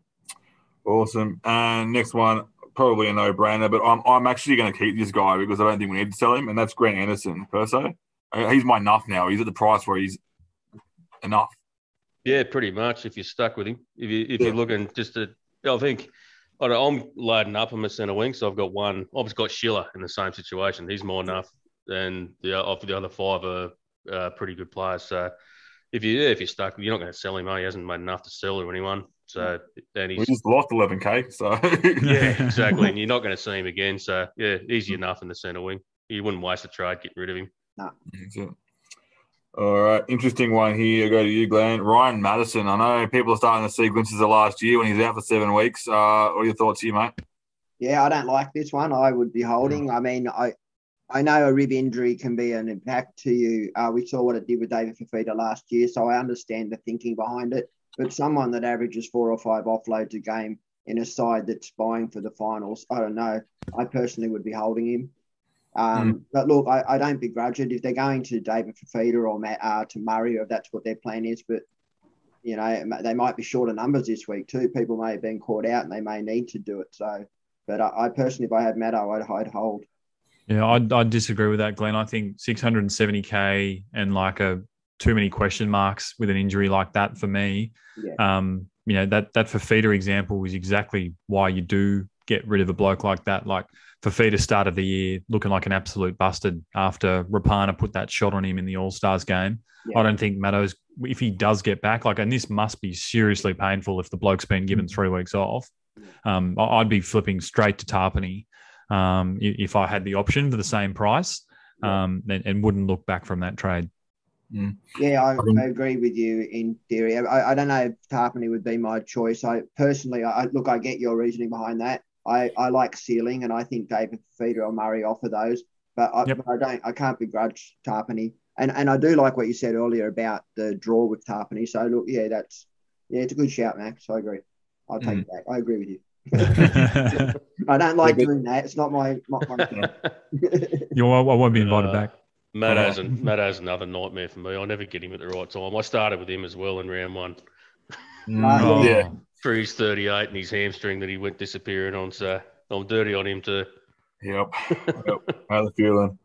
Awesome. And next one, probably a no-brainer, but I'm actually going to keep this guy because I don't think we need to sell him, and that's Grant Anderson, Perso. He's my enough now. He's at the price where he's enough. Yeah, pretty much. If you're stuck with him, if you're looking just to, I think I'm loading up on my centre wing, so I've got one. I've got Schiller in the same situation. He's more enough, and the other 5 are pretty good players. So if you're stuck, you're not going to sell him. He hasn't made enough to sell to anyone. So and We just lost 11K. So yeah, exactly. And you're not going to see him again. So yeah, easy enough in the centre wing. You wouldn't waste a trade getting rid of him. No. That's it. All right, interesting one here. I go to you, Glenn. Ryan Madison. I know people are starting to see glimpses of last year when he's out for 7 weeks. What are your thoughts here, mate? Yeah, I don't like this one. I would be holding. I mean, I know a rib injury can be an impact to you. We saw what it did with David Fafita last year, so I understand the thinking behind it. But someone that averages 4 or 5 offloads a game in a side that's buying for the finals, I don't know. I personally would be holding him. But look, I don't begrudge it if they're going to David Fafita or to Murray, or if that's what their plan is. But you know, they might be shorter numbers this week too. People may have been caught out and they may need to do it. So, but I personally, if I had Maddo, I'd hold. Yeah, I'd disagree with that, Glenn. I think 670K and like too many question marks with an injury like that for me. Yeah. That Fafita example is exactly why you do get rid of a bloke like that. Like Fafita started the year looking like an absolute busted after Rapana put that shot on him in the All-Stars game. Yeah. I don't think Maddo's, if he does get back, and this must be seriously painful if the bloke's been given 3 weeks off. I'd be flipping straight to Tarpany if I had the option for the same price and wouldn't look back from that trade. Yeah, I agree with you in theory. I don't know if Tarpany would be my choice. I personally, I get your reasoning behind that. I like ceiling, and I think David Fafita or Murray offer those, but I can't begrudge Tarpany. And I do like what you said earlier about the draw with Tarpany. So look, it's a good shout, Max. I agree. I'll take it back. I agree with you. I don't like doing that. It's not my thing. I won't be invited back. Matt has another nightmare for me. I never get him at the right time. I started with him as well in round 1. Yeah. For his 38 and his hamstring that he went disappearing on. So I'm dirty on him too. Yep. How the feeling?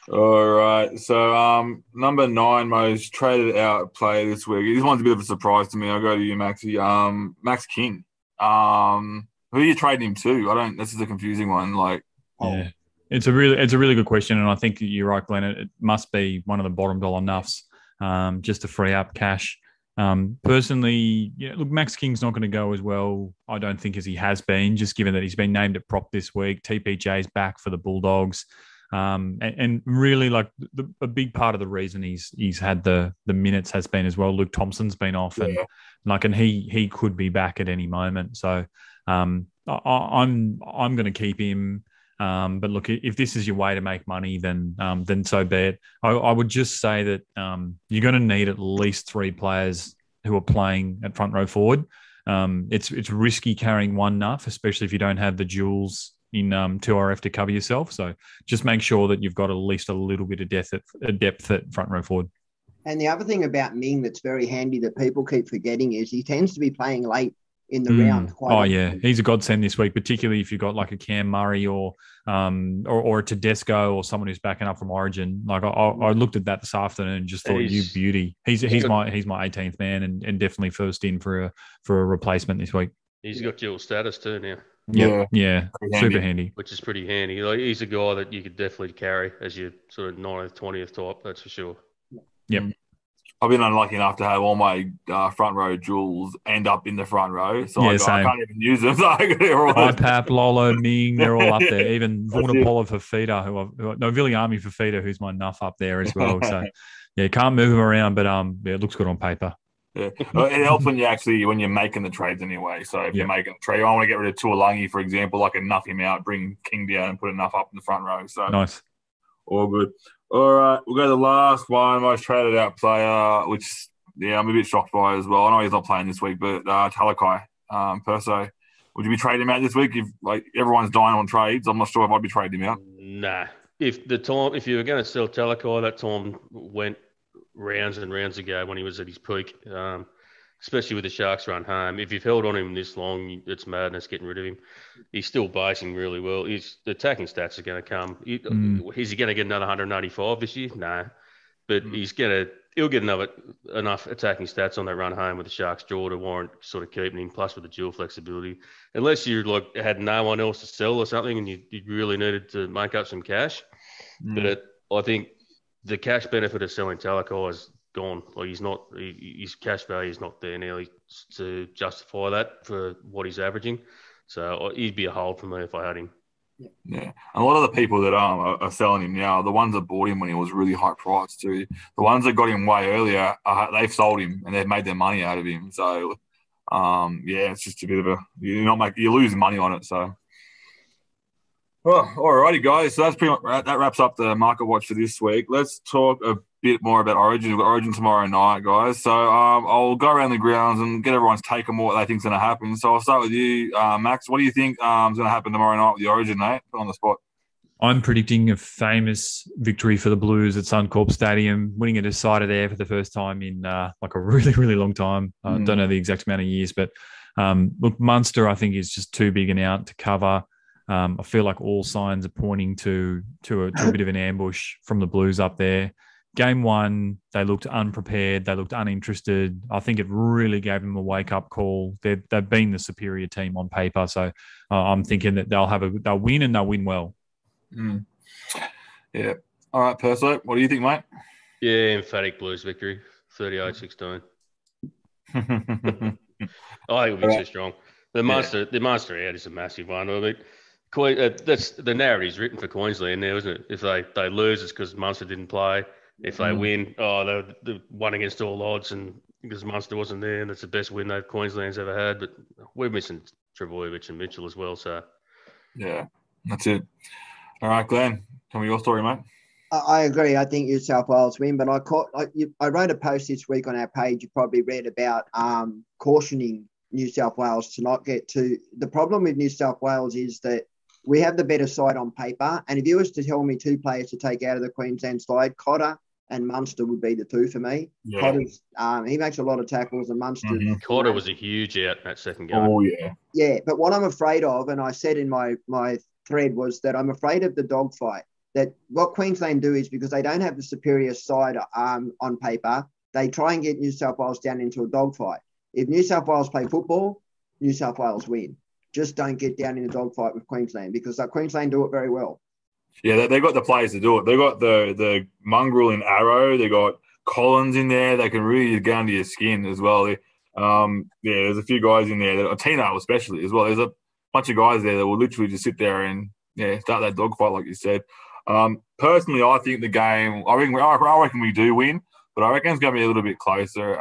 All right. So number 9 most traded out player this week. This one's a bit of a surprise to me. I'll go to you, Maxie. Max King. Who are you trading him to? This is a confusing one. Yeah. It's a really good question, and I think you're right, Glenn. It must be one of the bottom dollar nuffs just to free up cash. Personally, look, Max King's not going to go as well, I don't think, as he has been, just given that he's been named at prop this week. TPJ's back for the Bulldogs. And really, like a big part of the reason he's had the minutes has been as well. Luke Thompson's been off, and he could be back at any moment. So I'm going to keep him. But look, if this is your way to make money, then so be it. I would just say that you're going to need at least 3 players who are playing at front row forward. It's risky carrying one nuff, especially if you don't have the duels in 2RF to cover yourself. So just make sure that you've got at least a little bit of depth at front row forward. And the other thing about Ming that's very handy that people keep forgetting is he tends to be playing late in the round quite often. Yeah, he's a godsend this week, particularly if you've got like a Cam Murray or a Tedesco or someone who's backing up from Origin. Like I looked at that this afternoon and just thought, you beauty. He's my 18th man and definitely first in for a replacement this week. He's got dual status too now. Yeah, super handy. Which is pretty handy. Like, he's a guy that you could definitely carry as your sort of 9th, 20th type, that's for sure. Yep. I've been unlucky enough to have all my front row duels end up in the front row, so I can't even use them. So IPAP, Lolo, Ming, they're all up there. Even Vunipola Fafita, Viliami Fafita, who's my nuff up there as well. So yeah, can't move him around, but it looks good on paper. Yeah, it helps when you're making the trades anyway. So if you're making a trade, I want to get rid of Tuolangi, for example, I can nuff him out, bring King down, and put enough up in the front row. So nice, all good. All right, we'll go to the last one, most traded out player, which I'm a bit shocked by as well. I know he's not playing this week, but Talakai, Perso, would you be trading him out this week? If like everyone's dying on trades, I'm not sure if I'd be trading him out. Nah, if you were going to sell Talakai, that time went rounds and rounds ago when he was at his peak, especially with the Sharks run home. If you've held on him this long, it's madness getting rid of him. He's still basing really well. The attacking stats are going to come. Is he going to get another 185 this year? No. But he'll get enough attacking stats on that run home with the Sharks draw to warrant sort of keeping him, plus with the dual flexibility. Unless you had no one else to sell or something and you really needed to make up some cash. But I think the cash benefit of selling Talakai is gone. Like his cash value is not there nearly to justify that for what he's averaging. So he'd be a hold for me if I had him. Yeah, a lot of the people that are selling him now, the ones that bought him when he was really high priced too, the ones that got him way earlier, they've sold him and they've made their money out of him. So, it's just a bit of you lose money on it. So, well, all righty, guys. So that's pretty much that wraps up the market watch for this week. Let's talk a bit more about Origin. We've got Origin tomorrow night, guys. So I'll go around the grounds and get everyone's take on what they think's going to happen. So I'll start with you, Max. What do you think is going to happen tomorrow night with the Origin, mate? Put on the spot. I'm predicting a famous victory for the Blues at Suncorp Stadium, winning a decider there for the first time in like a really, really long time. Don't know the exact amount of years, but look, Munster I think is just too big an out to cover. I feel like all signs are pointing to a bit of an ambush from the Blues up there. Game 1, they looked unprepared. They looked uninterested. I think it really gave them a wake-up call. They've been the superior team on paper, so I'm thinking that they'll win and they'll win well. Yeah. All right, Perso, what do you think, mate? Yeah, emphatic Blues victory, 38-16. I think it'll be too strong. The Munster out is a massive one. I mean, that's the narrative's written for Queensland now, isn't it? If they lose, it's because Munster didn't play. If they win, they won against all odds, and because Munster wasn't there, and that's the best win that Queensland's ever had. But we're missing Trebojevic and Mitchell as well. So, yeah, that's it. All right, Glenn, tell me your story, mate. I agree. I think New South Wales win, but I wrote a post this week on our page. You probably read about cautioning New South Wales to not get to. The problem with New South Wales is that we have the better side on paper, and if you was to tell me 2 players to take out of the Queensland side, Cotter and Munster would be the 2 for me. Yeah. Cotter's, he makes a lot of tackles, and Munster. Cotter was a huge out in that second game. Oh, yeah. Yeah, but what I'm afraid of, and I said in my thread, was that I'm afraid of the dogfight. That what Queensland do is, because they don't have the superior side on paper, they try and get New South Wales down into a dogfight. If New South Wales play football, New South Wales win. Just don't get down in a dogfight with Queensland, because Queensland do it very well. Yeah, they've got the players to do it. They've got the mongrel in Arrow. They've got Collins in there. They can really get under your skin as well. There's a few guys in there, Tino especially as well. There's a bunch of guys there that will literally just sit there and start that dogfight, like you said. Personally, I think the game. I reckon we do win, but I reckon it's going to be a little bit closer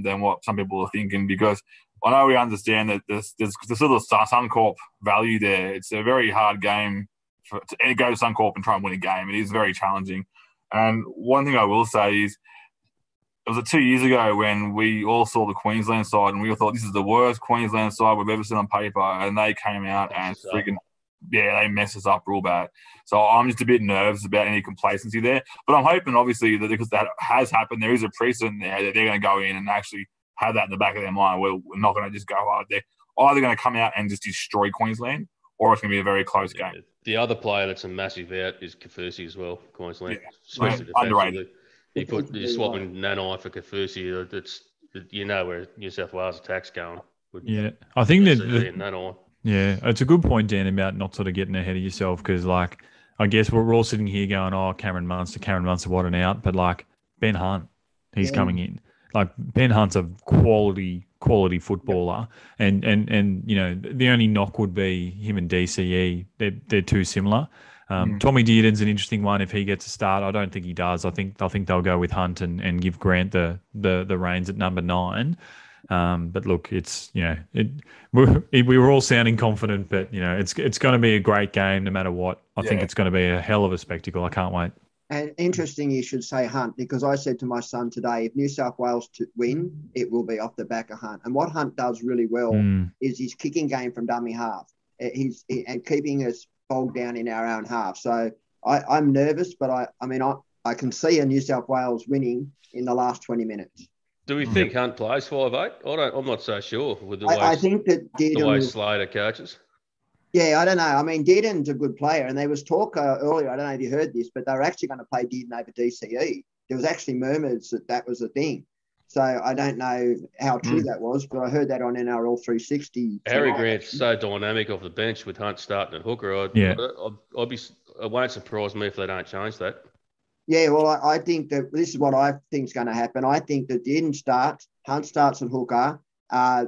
than what some people are thinking, because I know we understand that there's sort of Suncorp value there. It's a very hard game to go to Suncorp and try and win a game. It is very challenging. And one thing I will say is, it was 2 years ago when we all saw the Queensland side and we all thought this is the worst Queensland side we've ever seen on paper, and they came out and they messed us up real bad. So I'm just a bit nervous about any complacency there. But I'm hoping, obviously, that because that has happened, there is a precedent there that they're going to go in and actually have that in the back of their mind. We're not going to just go hard. They're either going to come out and just destroy Queensland, or it's going to be a very close game. The other player that's a massive out is Kaufusi as well, Queensland. Yeah. Especially Underrated. You're swapping Nanai for Kaufusi. That's where New South Wales attack's going. Yeah, I think that. Nanai. Yeah, it's a good point, Dan, about not sort of getting ahead of yourself, because, like, I guess we're all sitting here going, "Oh, Cameron Munster, what an out!" But like Ben Hunt, he's coming in. Like, Ben Hunt's a quality footballer, and the only knock would be him and DCE. They're too similar. Tommy Dearden's an interesting one if he gets a start. I don't think he does. I think they'll go with Hunt and give Grant the reins at number 9. But look, it's we were all sounding confident, but it's going to be a great game no matter what. I think it's going to be a hell of a spectacle. I can't wait. And interesting you should say Hunt, because I said to my son today, if New South Wales win, it will be off the back of Hunt. And what Hunt does really well is his kicking game from dummy half. He's keeping us bogged down in our own half. So I'm nervous, but I can see a New South Wales winning in the last 20 minutes. Do we think Hunt plays 5'8"? I'm not so sure with the way I think that the way Slater coaches. Yeah, I don't know. I mean, Dearden's a good player, and there was talk earlier, I don't know if you heard this, but they were actually going to play Dearden over DCE. There was actually murmurs that was a thing. So I don't know how true that was, but I heard that on NRL 360. Harry Grant's so dynamic off the bench with Hunt starting at hooker. It won't surprise me if they don't change that. Yeah, well, I think that this is what I think is going to happen. I think that Dearden starts, Hunt starts at hooker.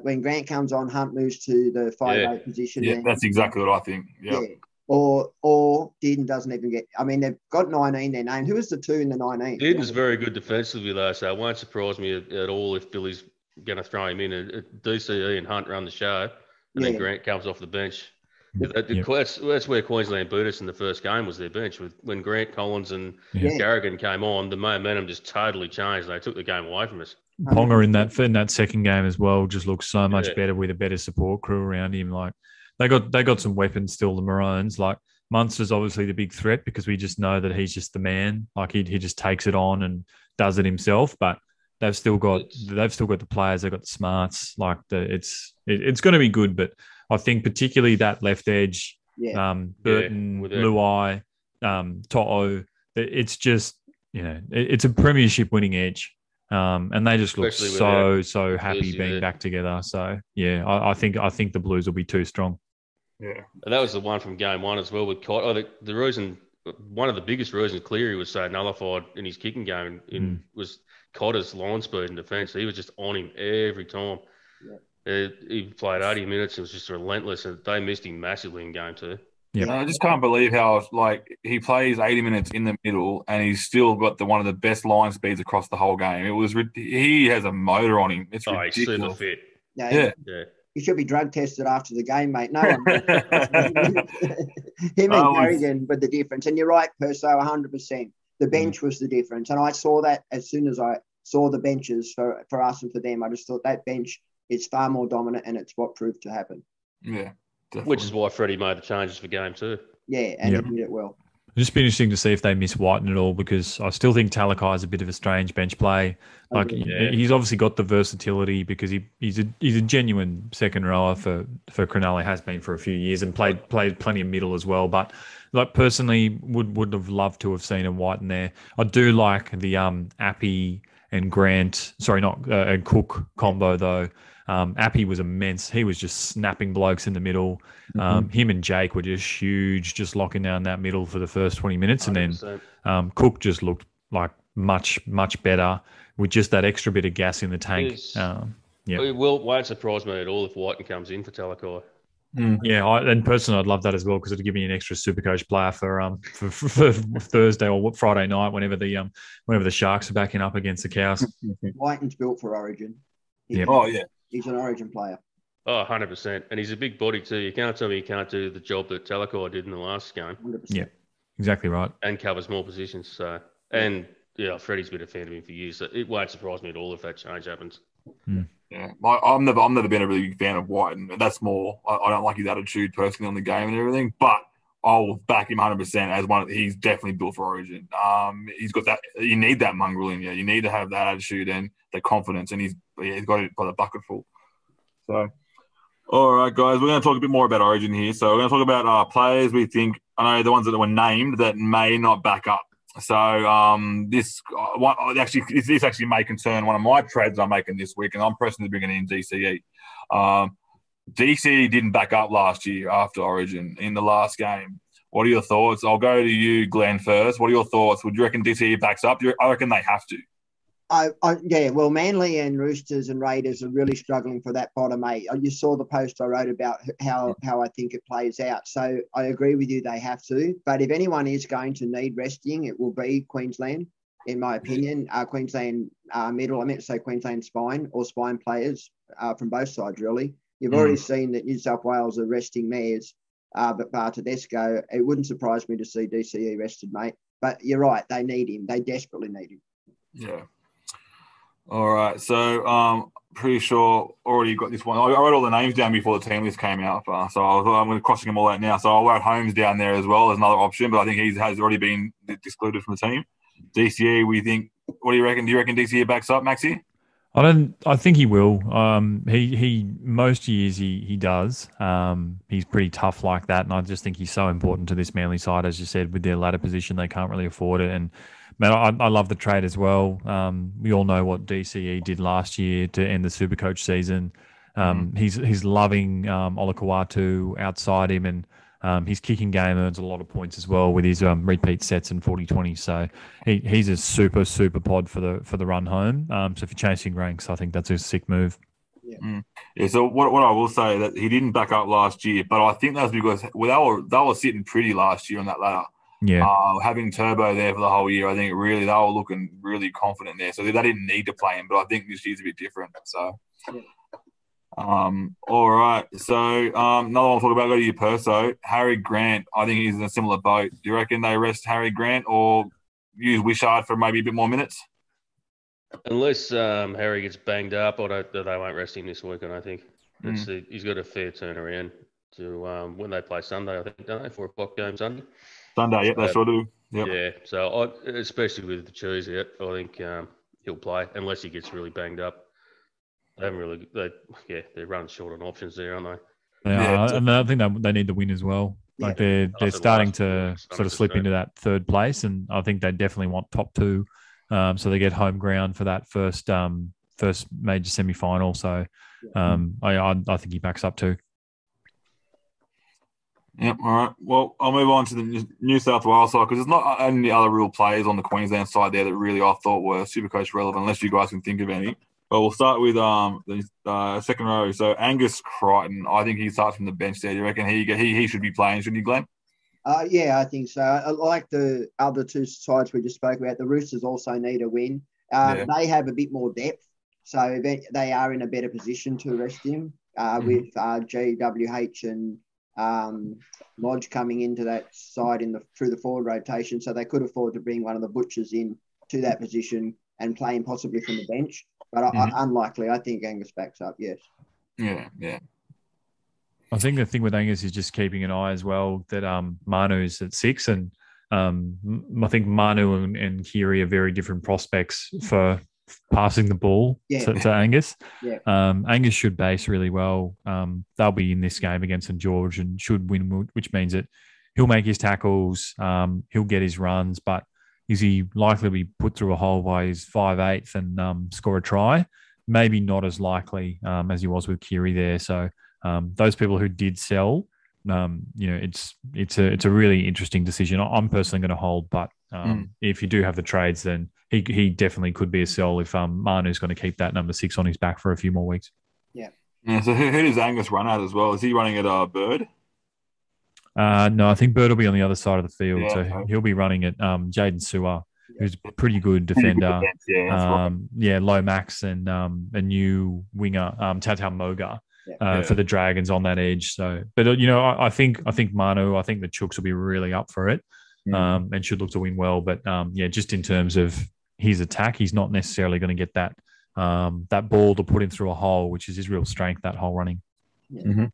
When Grant comes on, Hunt moves to the 5'8" position. Yeah, that's exactly what I think. Yep. Yeah. Or Dearden doesn't even get. I mean, they've got 19 their name. Who is the 2 in the 19? Dearden's very good defensively, though, so it won't surprise me at all if Billy's going to throw him in. DCE and Hunt run the show, and then Grant comes off the bench. That's where Queensland beat us in the first game, was their bench. When Grant, Collins and Garrigan came on, the momentum just totally changed. They took the game away from us. Ponga in that second game as well just looks so much better with a better support crew around him. Like, they got some weapons still, the Maroons. Like, Munster's obviously the big threat because we just know that he's just the man. Like, he just takes it on and does it himself. But they've still got the players. They've got the smarts. Like, it's going to be good. But I think particularly that left edge, Burton, Luai, To'o, it's just, it's a premiership winning edge. And they just look so happy being back together. So I think the Blues will be too strong. Yeah, and that was the one from game 1 as well with Cott. I think the reason, one of the biggest reasons Cleary was so nullified in his kicking game was Cotter's line speed and defence. He was just on him every time. Yeah. He played 80 minutes and was just relentless, and they missed him massively in game 2. Yeah, I just can't believe how he plays 80 minutes in the middle and he's still got one of the best line speeds across the whole game. He has a motor on him. It's ridiculous. He's super fit. Yeah. He should be drug tested after the game, mate. No one. Him and Carrigan were the difference. And you're right, Perso, 100%. The bench was the difference. And I saw that as soon as I saw the benches for us and for them. I just thought that bench is far more dominant, and it's what proved to happen. Yeah. Definitely. Which is why Freddie made the changes for game 2. Yeah, and he did it well. It'll just be interesting to see if they miss Whiten at all, because I still think Talakai is a bit of a strange bench play. Like, he's obviously got the versatility because he's a genuine second rower for Cronulla, has been for a few years, and played plenty of middle as well. But like, personally, would have loved to have seen a Whiten there. I do like the Appy and Grant, and Cook combo though. Appy was immense. He was just snapping blokes in the middle. Him and Jake were just huge, just locking down that middle for the first 20 minutes. 100%. And then Cook just looked like much, much better with just that extra bit of gas in the tank. It won't surprise me at all if Whiten comes in for Talakai. Yeah, and personally, I'd love that as well because it'd give me an extra Supercoach player for Thursday or Friday night whenever the Sharks are backing up against the Cows. Whiten's built for Origin. Yep. Oh, yeah. He's an Origin player. Oh, 100%. And he's a big body too. You can't tell me he can't do the job that Talakai did in the last game. 100%. Yeah, exactly right. And covers more positions. So, and Freddie's been a fan of him for years. So it won't surprise me at all if that change happens. Yeah, I've never been a really big fan of White, and that's more. I don't like his attitude personally on the game and everything, but I'll back him 100% as one. He's definitely built for Origin. He's got that. You need that mongrel in you. You need to have that attitude and the confidence, and he's got it by the bucket full. So, all right, guys, we're going to talk a bit more about Origin here. So we're going to talk about players we think. I know the ones that were named that may not back up. So this actually may concern one of my trades I'm making this week, and I'm pressing to bring it in DCE. DCE didn't back up last year after Origin in the last game. What are your thoughts? I'll go to you, Glenn, first. What are your thoughts? Would you reckon DCE backs up? I reckon they have to. Well, Manly and Roosters and Raiders are really struggling for that bottom eight. You saw the post I wrote about how I think it plays out. So I agree with you, they have to. But if anyone is going to need resting, it will be Queensland, in my opinion. Queensland middle, I meant to say Queensland spine or spine players from both sides, really. You've already seen that New South Wales are resting Mayors, but bar Tedesco. It wouldn't surprise me to see DCE rested, mate. But you're right, they need him. They desperately need him. Yeah. All right, so pretty sure already got this one. I wrote all the names down before the team list came out, so I'm going to crossing them all out now. So I'll write Holmes down there as well as another option, but I think he has already been excluded from the team. DCE, what do you reckon? Do you reckon DCE backs up, Maxi? I think he will. He most years he does. He's pretty tough like that, and I just think he's so important to this Manly side, as you said, with their ladder position. They can't really afford it, and man, I love the trade as well. We all know what DCE did last year to end the Supercoach season. He's loving Olakau'atu outside him, and his kicking game earns a lot of points as well with his repeat sets and 40-20. So he's a super pod for the run home. So if you're chasing ranks, I think that's a sick move. Yeah. So what I will say that he didn't back up last year, but I think that's because they were sitting pretty last year on that ladder. Yeah. Having Turbo there for the whole year, I think really they were looking really confident there. So they didn't need to play him, but I think this year's a bit different. So, all right. So another one I'll talk about, go to you, Perso. Harry Grant, I think he's in a similar boat. Do you reckon they rest Harry Grant or use Wishart for maybe a bit more minutes? Unless Harry gets banged up, they won't rest him this week, and I think he's got a fair turnaround to when they play Sunday, I think, don't they? 4 o'clock game Sunday. Sunday, yeah, they sure do. Yep. Yeah, so especially with the Chews out, I think he'll play unless he gets really banged up. They haven't really, they're running short on options there, aren't they? Yeah, and I think they need the win as well. Like they're starting to sort of slip into that third place, and I think they definitely want top 2, so they get home ground for that first major semi-final. So I think he backs up too. Yep, all right. Well, I'll move on to the New South Wales side because there's not any other real players on the Queensland side there that really I thought were Supercoach relevant, unless you guys can think of any. But we'll start with the second row. So Angus Crichton, I think he starts from the bench there. Do you reckon he should be playing, shouldn't he, Glenn? Yeah, I think so. I like the other two sides we just spoke about. The Roosters also need a win. They have a bit more depth, so they are in a better position to arrest him with GWH and Lodge coming into that side through the forward rotation, so they could afford to bring one of the butchers in to that position and play him possibly from the bench. But unlikely. I think Angus backs up, yes. Yeah. I think the thing with Angus is just keeping an eye as well that Manu's at 6, and I think Manu and Kiri are very different prospects for passing the ball to Angus. Yeah. Angus should base really well. They'll be in this game against St George and should win, which means that he'll make his tackles, he'll get his runs, but is he likely to be put through a hole by his 5'8" and score a try? Maybe not as likely as he was with Kiri there. So those people who did sell, it's a really interesting decision. I'm personally going to hold, but if you do have the trades, then he definitely could be a sell if Manu's going to keep that number 6 on his back for a few more weeks. Yeah. Yeah, so who does Angus run at as well? Is he running at Bird? No, I think Bird will be on the other side of the field, Yeah, so okay. he'll be running at Jaden Sewer, who's a pretty good Pretty good defender. defense, yeah, that's right. Yeah, Lomax and a new winger, Tatau Moga, Yeah. for the Dragons on that edge. So, but I think Manu, I think the Chooks will be really up for it, and should look to win well. But yeah, just in terms of his attack, he's not necessarily going to get that ball to put him through a hole, which is his real strength, that hole running. Yeah. Mm-hmm.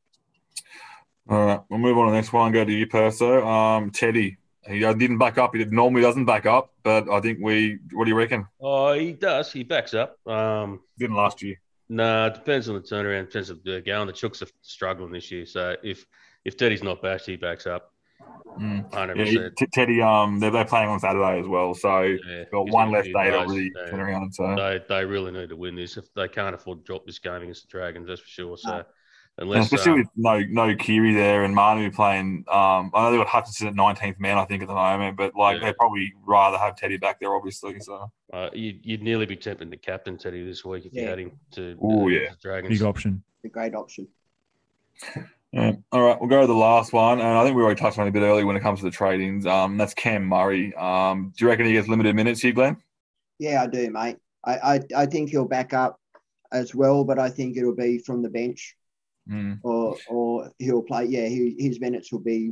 All right, we'll move on to the next one. Go to you, Perso. Teddy. He didn't back up. He normally doesn't back up, but I think what do you reckon? Oh, he does. He backs up. Didn't last year. No, it depends on the turnaround. Depends on the going. The Chooks are struggling this year, so if Teddy's not bashed, he backs up. 100%. Yeah, Teddy. They're playing on Saturday as well, so Yeah, got he's one got a less few day to days. really turn around. So They really need to win this. If they can't afford to drop this game against the Dragons, that's for sure. So and unless especially with no Kiri there and Manu playing. I know they've got Hutchinson at 19th man, I think, at the moment, but they'd probably rather have Teddy back there, obviously. So you'd nearly be tempted to captain Teddy this week if you had him to the Dragons. Big option. A great option. Yeah. All right, we'll go to the last one, and I think we already touched on it a bit earlier when it comes to the trade-ins. That's Cam Murray. Do you reckon he gets limited minutes here, Glenn? Yeah, I do, mate. I think he'll back up as well, but I think it'll be from the bench, or he'll play. Yeah, his minutes will be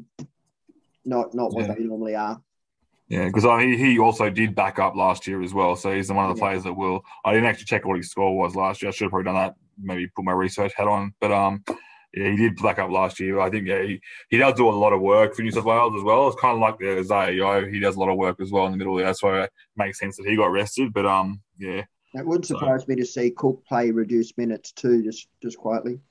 not what they normally are. Yeah, because he also did back up last year as well, so he's one of the players that will. I didn't actually check what his score was last year. I should have probably done that. Maybe put my research hat on, but yeah, he did back up last year. I think he does do a lot of work for New South Wales as well. It's kind of like the Isaiah Yo. He does a lot of work as well in the middle. That's why it makes sense that he got rested. But yeah, it wouldn't surprise me to see Cook play reduced minutes too, just quietly.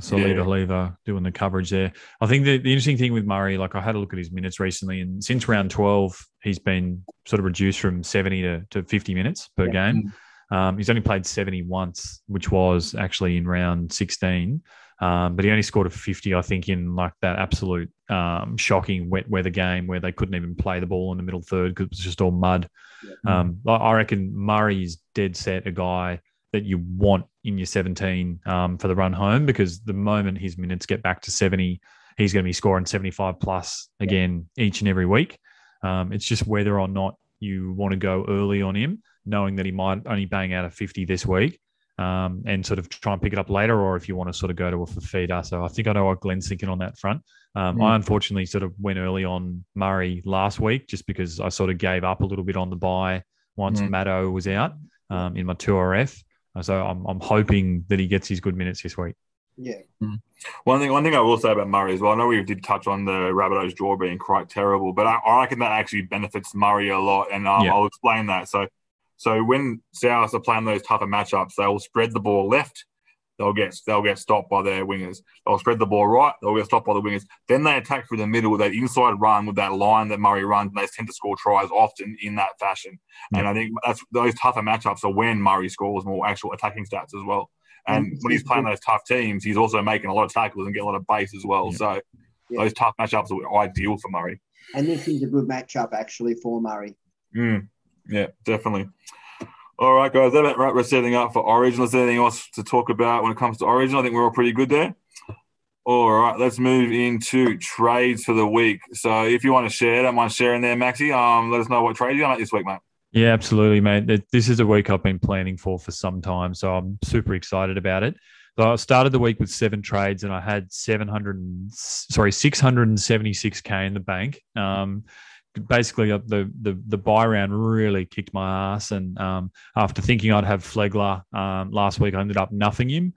So Lever doing the coverage there. I think the interesting thing with Murray, like I had a look at his minutes recently, and since round 12, he's been sort of reduced from 70 to 50 minutes per game. He's only played 70 once, which was actually in round 16. But he only scored a 50, I think, in like that absolute shocking wet weather game where they couldn't even play the ball in the middle third because it was just all mud. I reckon Murray's dead set a guy that you want in your 17 for the run home, because the moment his minutes get back to 70, he's going to be scoring 75 plus again each and every week. It's just whether or not you want to go early on him, knowing that he might only bang out a 50 this week. And sort of try and pick it up later, or if you want to sort of go to a feeder. So I think I know what Glenn's thinking on that front. I unfortunately sort of went early on Murray last week just because I sort of gave up a little bit on the buy once Maddo was out in my 2RF. So I'm hoping that he gets his good minutes this week. Yeah. One thing I will say about Murray as well, I know we did touch on the Rabbitohs draw being quite terrible, but I reckon that actually benefits Murray a lot, and I'll explain that. So when South are playing those tougher matchups, they'll spread the ball left. They'll get stopped by their wingers. They'll spread the ball right. They'll get stopped by the wingers. Then they attack through the middle with that inside run with that line that Murray runs, and they tend to score tries often in that fashion. And I think those tougher matchups are when Murray scores more actual attacking stats as well. And when he's playing those tough teams, he's also making a lot of tackles and getting a lot of base as well. So those tough matchups are ideal for Murray. And this is a good matchup actually for Murray. Yeah, definitely. All right, guys, that's right. We're setting up for Origin. Is there anything else to talk about when it comes to Origin? I think we're all pretty good there. All right, let's move into trades for the week. So if you want to share, don't mind sharing there, Maxie. Let us know what trade you're on this week, mate. Yeah, absolutely, mate. This is a week I've been planning for some time, so I'm super excited about it. So I started the week with 7 trades, and I had 676K in the bank. Basically, the buy round really kicked my ass, and after thinking I'd have Flegler last week, I ended up nothing him,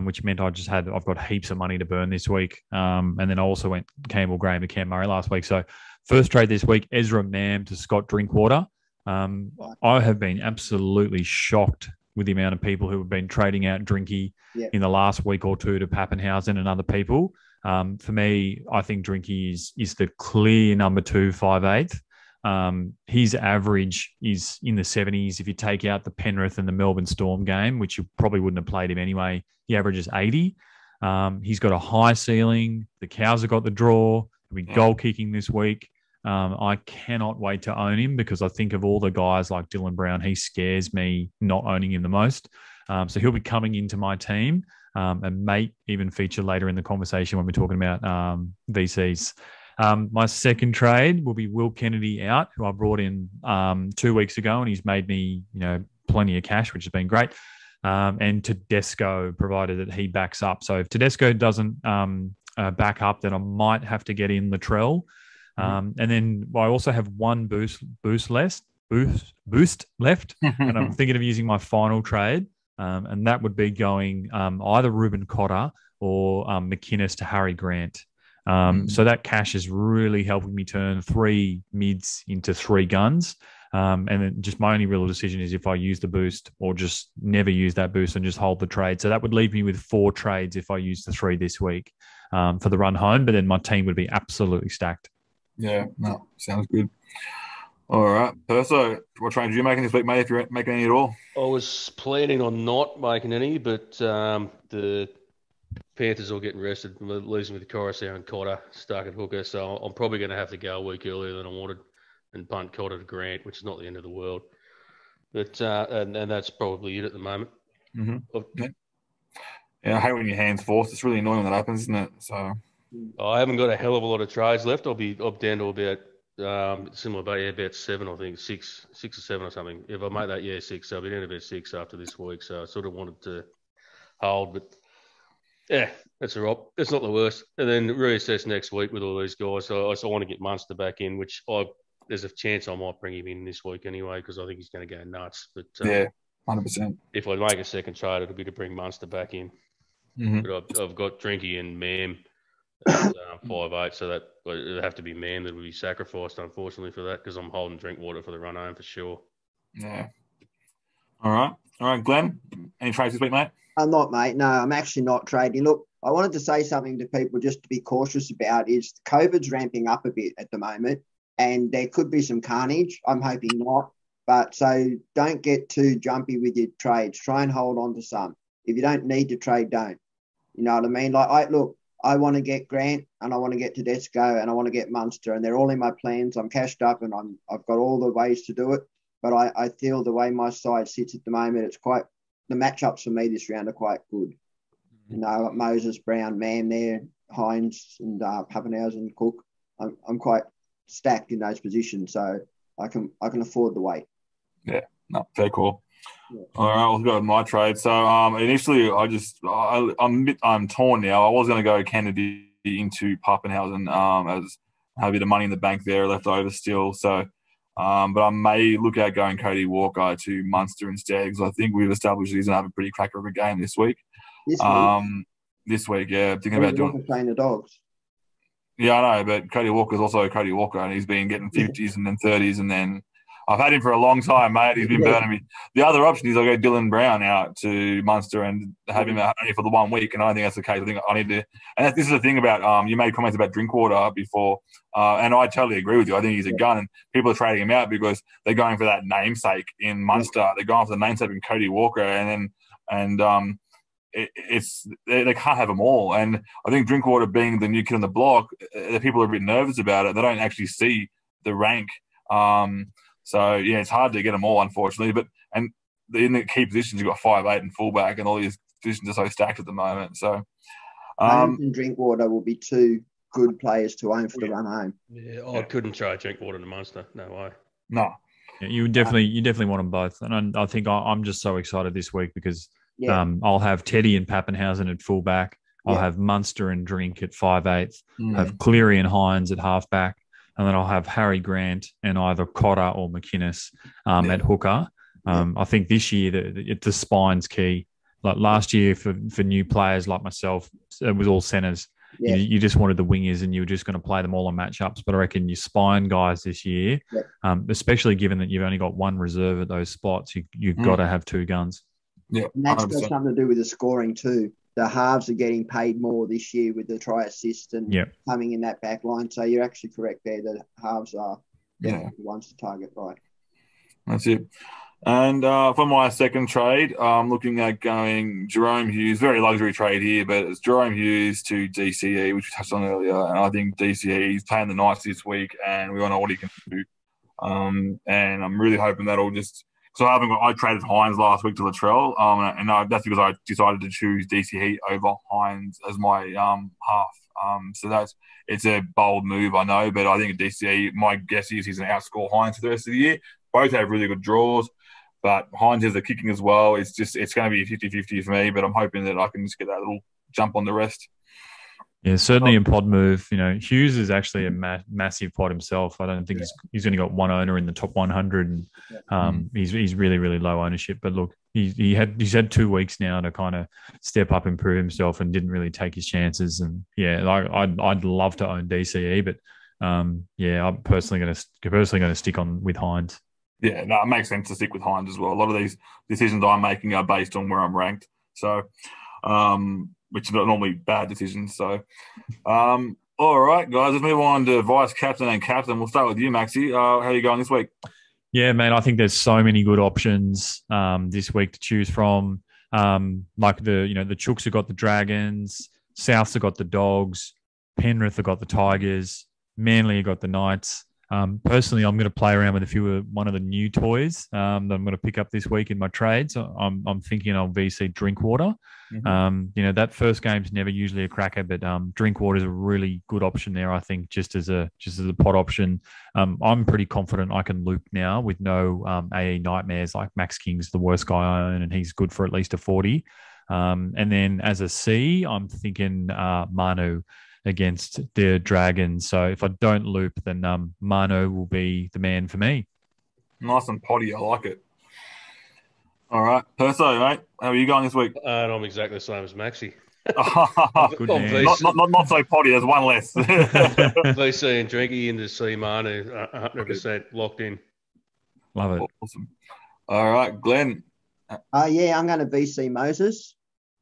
which meant I've got heaps of money to burn this week. And then I also went Campbell Graham to Cam Murray last week. So first trade this week, Ezra Mam to Scott Drinkwater. I have been absolutely shocked with the amount of people who have been trading out Drinky in the last week or two to Pappenhausen and other people. For me, I think Drinky is the clear number 2 5/8. His average is in the 70s. If you take out the Penrith and the Melbourne Storm game, which you probably wouldn't have played him anyway, he averages 80. He's got a high ceiling. The Cows have got the draw. He'll be goal kicking this week. I cannot wait to own him because I think of all the guys like Dylan Brown, he scares me not owning him the most. So he'll be coming into my team. and may even feature later in the conversation when we're talking about VCs. My second trade will be Will Kennedy out, who I brought in 2 weeks ago, and he's made me, plenty of cash, which has been great. And Tedesco, provided that he backs up. So if Tedesco doesn't back up, then I might have to get in Latrell. And then I also have one boost left, and I'm thinking of using my final trade, and that would be going either Ruben Cotter or McInnes to Harry Grant. So that cash is really helping me turn 3 mids into 3 guns. And then just my only real decision is if I use the boost or just never use that boost and just hold the trade. So that would leave me with 4 trades if I use the 3 this week for the run home. But then my team would be absolutely stacked. Yeah, no, sounds good. All right. Perso, what trade are you making this week, mate, if you're making any at all? I was planning on not making any, but the Panthers all getting rested, losing with Coruscant and Cotter stuck at hooker. So I'm probably going to have to go a week earlier than I wanted and punt Cotter to Grant, which is not the end of the world. But and that's probably it at the moment. Mm-hmm. Yeah, I hate when your hand's forced. It's really annoying when that happens, isn't it? So I haven't got a hell of a lot of trades left. I'll be up down to about similar, but about 7, I think, 6 or 7 or something. If I make that, 6. So I'll be down to about 6 after this week. So I sort of wanted to hold, but yeah, that's all right. It's not the worst. And then reassess next week with all these guys. So I want to get Munster back in, which there's a chance I might bring him in this week anyway because I think he's going to go nuts. But yeah, 100%. If I make a second trade, it'll be to bring Munster back in. Mm-hmm. But I've got Drinky and Mam at 5'8", so that it'll have to be Mam that will be sacrificed, unfortunately, for that because I'm holding Drinkwater for the run home for sure. Yeah. All right, Glenn, any trades this week, mate? I'm not, mate. No, I'm actually not trading. Look, I wanted to say something to people just to be cautious about is COVID's ramping up a bit at the moment and there could be some carnage. I'm hoping not. But so don't get too jumpy with your trades. Try and hold on to some. If you don't need to trade, don't. You know what I mean? I want to get Grant and I want to get Tedesco and I want to get Munster and they're all in my plans. I'm cashed up and I've got all the ways to do it. But I feel the way my side sits at the moment, the matchups for me this round are quite good. You know, got Moses, Brown, Mann there, Hines and Pappenhausen, Cook. I'm quite stacked in those positions, so I can afford the wait. Yeah, no, fair call. Yeah. All right, we'll go with my trade. So initially, I'm torn now. I was going to go Kennedy into Pappenhausen as I have a bit of money in the bank there left over still. So. But I may look at going Cody Walker to Munster instead because I think we've established he's going to have a pretty cracker of a game this week. This week, yeah. I'm thinking about doing playing the Dogs. Yeah, I know, but Cody Walker's also Cody Walker, and he's been getting 50s and then 30s, and then I've had him for a long time, mate. He's been burning me. The other option is I'll go Dylan Brown out to Munster and have him out only for the 1 week, and I don't think that's the case. I think I need to – and this is the thing about you made comments about Drinkwater before, and I totally agree with you. I think he's a gun, and people are trading him out because they're going for that namesake in Munster. They're going for the namesake in Cody Walker, they can't have them all. And I think Drinkwater being the new kid on the block, the people are a bit nervous about it. They don't actually see the rank. So, yeah, it's hard to get them all, unfortunately. In the key positions, you've got 5'8" and fullback, and all these positions are so stacked at the moment. So, and Drinkwater will be 2 good players to own for the run home. Yeah, I couldn't trade Drinkwater to Munster. No way. No. Yeah, you definitely want them both. And I think I'm just so excited this week because I'll have Teddy and Pappenhausen at fullback. I'll have Munster and Drink at 5'8". Have Cleary and Hines at halfback. And then I'll have Harry Grant and either Cotter or McInnes at hooker. I think this year the spine's key. Like last year for new players like myself, it was all centres. Yeah. You just wanted the wingers and you were just going to play them all on matchups. But I reckon your spine guys this year, especially given that you've only got 1 reserve at those spots, you've got to have 2 guns. Yeah, and that's got something to do with the scoring too. The halves are getting paid more this year with the try assist and coming in that back line. So you're actually correct there. The halves are definitely the ones to target, right? That's it. And for my second trade, I'm looking at going Jerome Hughes, very luxury trade here, but it's Jerome Hughes to DCE, which we touched on earlier. And I think DCE is playing the Knights this week, and we all know what he can do. And I'm really hoping that'll just – So I traded Hines last week to Latrell, and that's because I decided to choose DC Heat over Hines as my half. So it's a bold move, I know, but I think DCE, my guess is he's going to outscore Hines for the rest of the year. Both have really good draws, but Hines has the kicking as well. It's going to be 50-50 for me, but I'm hoping that I can just get that little jump on the rest. Yeah, certainly a pod move. Hughes is actually a massive pod himself. I don't think he's only got one owner in the top 100, and he's really, really low ownership. But look, he's had 2 weeks now to kind of step up and prove himself, and didn't really take his chances. And I'd love to own DCE, but I'm personally going to stick on with Hines. Yeah, no, it makes sense to stick with Hines as well. A lot of these decisions I'm making are based on where I'm ranked. So, which are normally bad decisions. So, all right, guys, let's move on to vice captain and captain. We'll start with you, Maxie. How are you going this week? Yeah, man, I think there's so many good options this week to choose from. Like the Chooks have got the Dragons, Souths have got the Dogs, Penrith have got the Tigers, Manly have got the Knights. Personally, I'm going to play around with one of the new toys that I'm going to pick up this week in my trades. I'm thinking I'll VC Drinkwater. Mm-hmm. That first game's never usually a cracker, but Drinkwater is a really good option there. I think just as a pot option. I'm pretty confident I can loop now with no AE nightmares. Like Max King's the worst guy I own, and he's good for at least a 40. And then as a C, I'm thinking Manu against the Dragons. So if I don't loop, then Manu will be the man for me. Nice and potty. I like it. All right. Perso, mate, how are you going this week? And I'm exactly the same as Maxie. Good man. Not so potty. There's one less. VC and Drinky into C Manu, 100% locked in. Love it. Awesome. All right, Glenn. I'm going to VC Moses.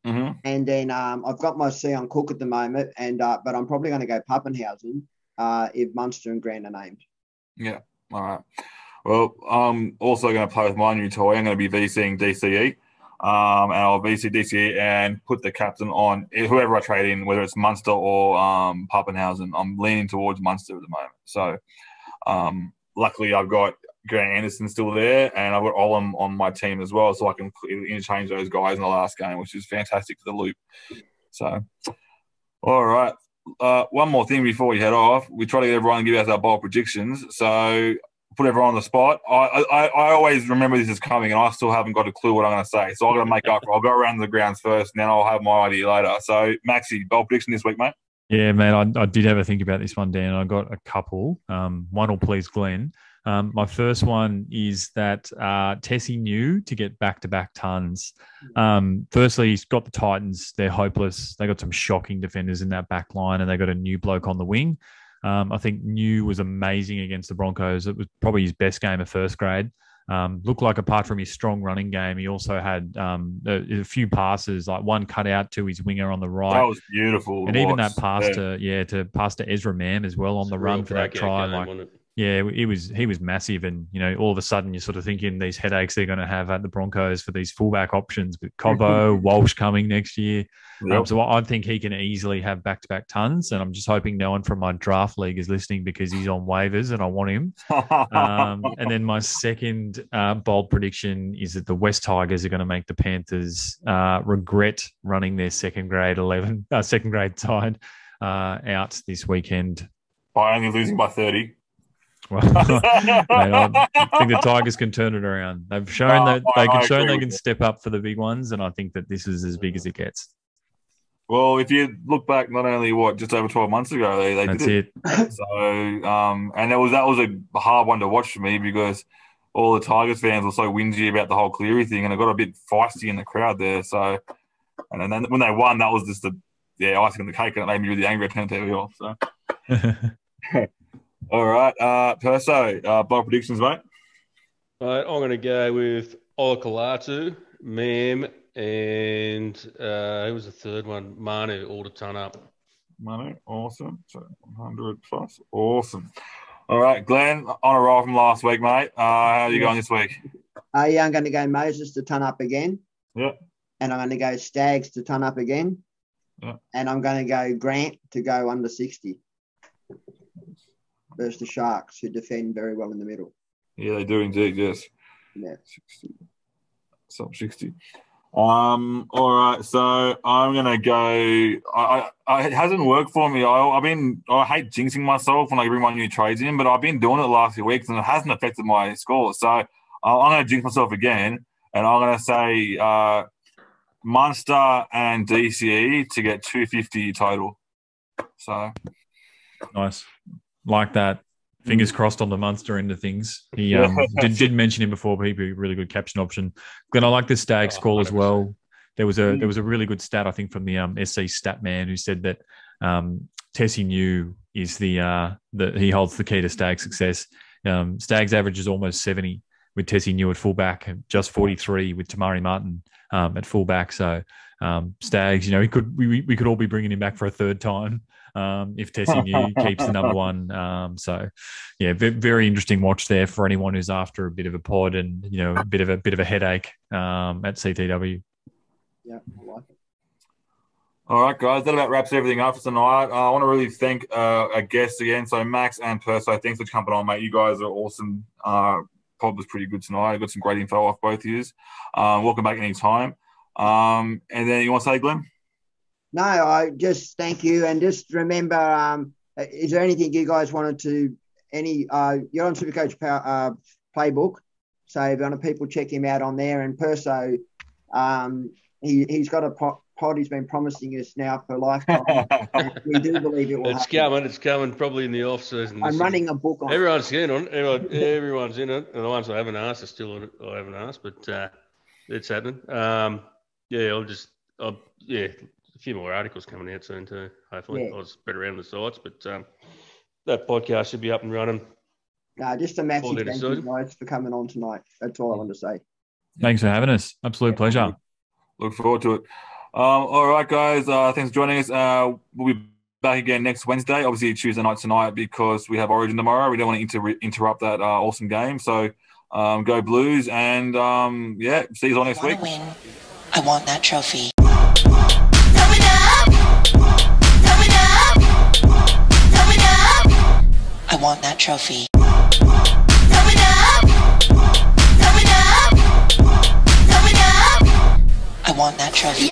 Mm-hmm. And then I've got my C on Cook at the moment, but I'm probably going to go Pappenhausen if Munster and Grant are named. Yeah. All right. Well, I'm also going to play with my new toy. I'm going to be VCing DCE. And I'll VC DCE and put the captain on whoever I trade in, whether it's Munster or Pappenhausen. I'm leaning towards Munster at the moment. So luckily I've got Grant Anderson still there, and I've got Olam on my team as well, so I can interchange those guys in the last game, which is fantastic for the loop. So, all right. One more thing before we head off. We try to get everyone to give us our bold predictions. So, put everyone on the spot. I always remember this is coming, and I still haven't got a clue what I'm going to say. So, I've got to make up. I'll go around the grounds first, and then I'll have my idea later. So, Maxie, bold prediction this week, mate? Yeah, man, I did have a think about this one, Dan. I got a couple. One will please Glenn. My first one is that Tessie knew to get back-to-back tons. Firstly, he's got the Titans. They're hopeless. They got some shocking defenders in that back line, and they got a new bloke on the wing. I think New was amazing against the Broncos. It was probably his best game of first grade. Looked like apart from his strong running game, he also had a few passes, like one cut out to his winger on the right. That was beautiful. And even that pass to pass to Ezra Mam as well on the run for that try. Yeah, he was massive, and all of a sudden you're sort of thinking these headaches they're going to have at the Broncos for these fullback options with Cobbo, Walsh coming next year. Yep. So I think he can easily have back-to-back tons, and I'm just hoping no one from my draft league is listening because he's on waivers and I want him. And then my second bold prediction is that the West Tigers are going to make the Panthers regret running their second grade side out this weekend. By only losing by 30. Well, mate, I think the Tigers can turn it around. They've shown that they can step up for the big ones, and I think that this is as big as it gets. Well, if you look back, not only just over 12 months ago, they That's did it. So, and that was a hard one to watch for me because all the Tigers fans were so whingy about the whole Cleary thing, and it got a bit feisty in the crowd there. So, and then when they won, that was just the icing on the cake, and it made me really angry. I turned TV off. So. All right, Perso, bold predictions, mate. All right, I'm going to go with Olakalatu, Mam, and who was the third one? Manu, all to ton up. Manu, awesome. So 100 plus, awesome. All right, Glenn, on a roll from last week, mate. How are you going this week? I'm going to go Moses to ton up again. Yeah. And I'm going to go Stags to ton up again. Yeah. And I'm going to go Grant to go under 60. Versus the Sharks, who defend very well in the middle. Yeah, they do indeed, yes. Yeah. 60. Sub 60. All right, so I'm gonna go. It hasn't worked for me. I hate jinxing myself when I bring my new trades in, but I've been doing it the last few weeks and it hasn't affected my score. So I'm gonna jinx myself again, and I'm gonna say Munster and DCE to get 250 total. So Nice, like that. Fingers crossed on the Munster end of things. He did mention him before, but he'd be a really good caption option. Glenn, I like the Stags call as well. There was a really good stat, I think, from the SC stat man who said that Tessie New is the he holds the key to Stag success. Stags average is almost 70 with Tessie New at fullback, and just 43 with Tamari Martin at fullback. So Stags, we could all be bringing him back for a third time. If Tessie New keeps the number one. So, yeah, very interesting watch there for anyone who's after a bit of a pod and, a bit of a headache at CTW. Yeah, I like it. All right, guys, that about wraps everything up for tonight. I want to really thank our guests again. So Max and Perso, thanks for jumping on, mate. You guys are awesome. Pod was pretty good tonight. I got some great info off both of you. Welcome back anytime. And then you want to say, Glenn? No, I just thank you, and just remember, is there anything you guys wanted to, you're on SuperCoach Playbook, so if you want people check him out on there, and Perso, he's got a pod he's been promising us now for a lifetime. We do believe it will happen. It's coming probably in the off-season. I'm running a book on everyone's in on it. Everyone's in it, and the ones I haven't asked are still on it. I haven't asked, but it's happening. A few more articles coming out soon too, hopefully. Yeah. I was spread around the sites, but that podcast should be up and running. Just a massive thank you, guys, for coming on tonight. That's all I want to say. Thanks for having us. Absolute pleasure. Look forward to it. All right, guys. Thanks for joining us. We'll be back again next Wednesday, obviously Tuesday night tonight, because we have Origin tomorrow. We don't want to interrupt that awesome game. So go Blues, and see you all next week. Win. I want that trophy. I want that trophy. I want that trophy.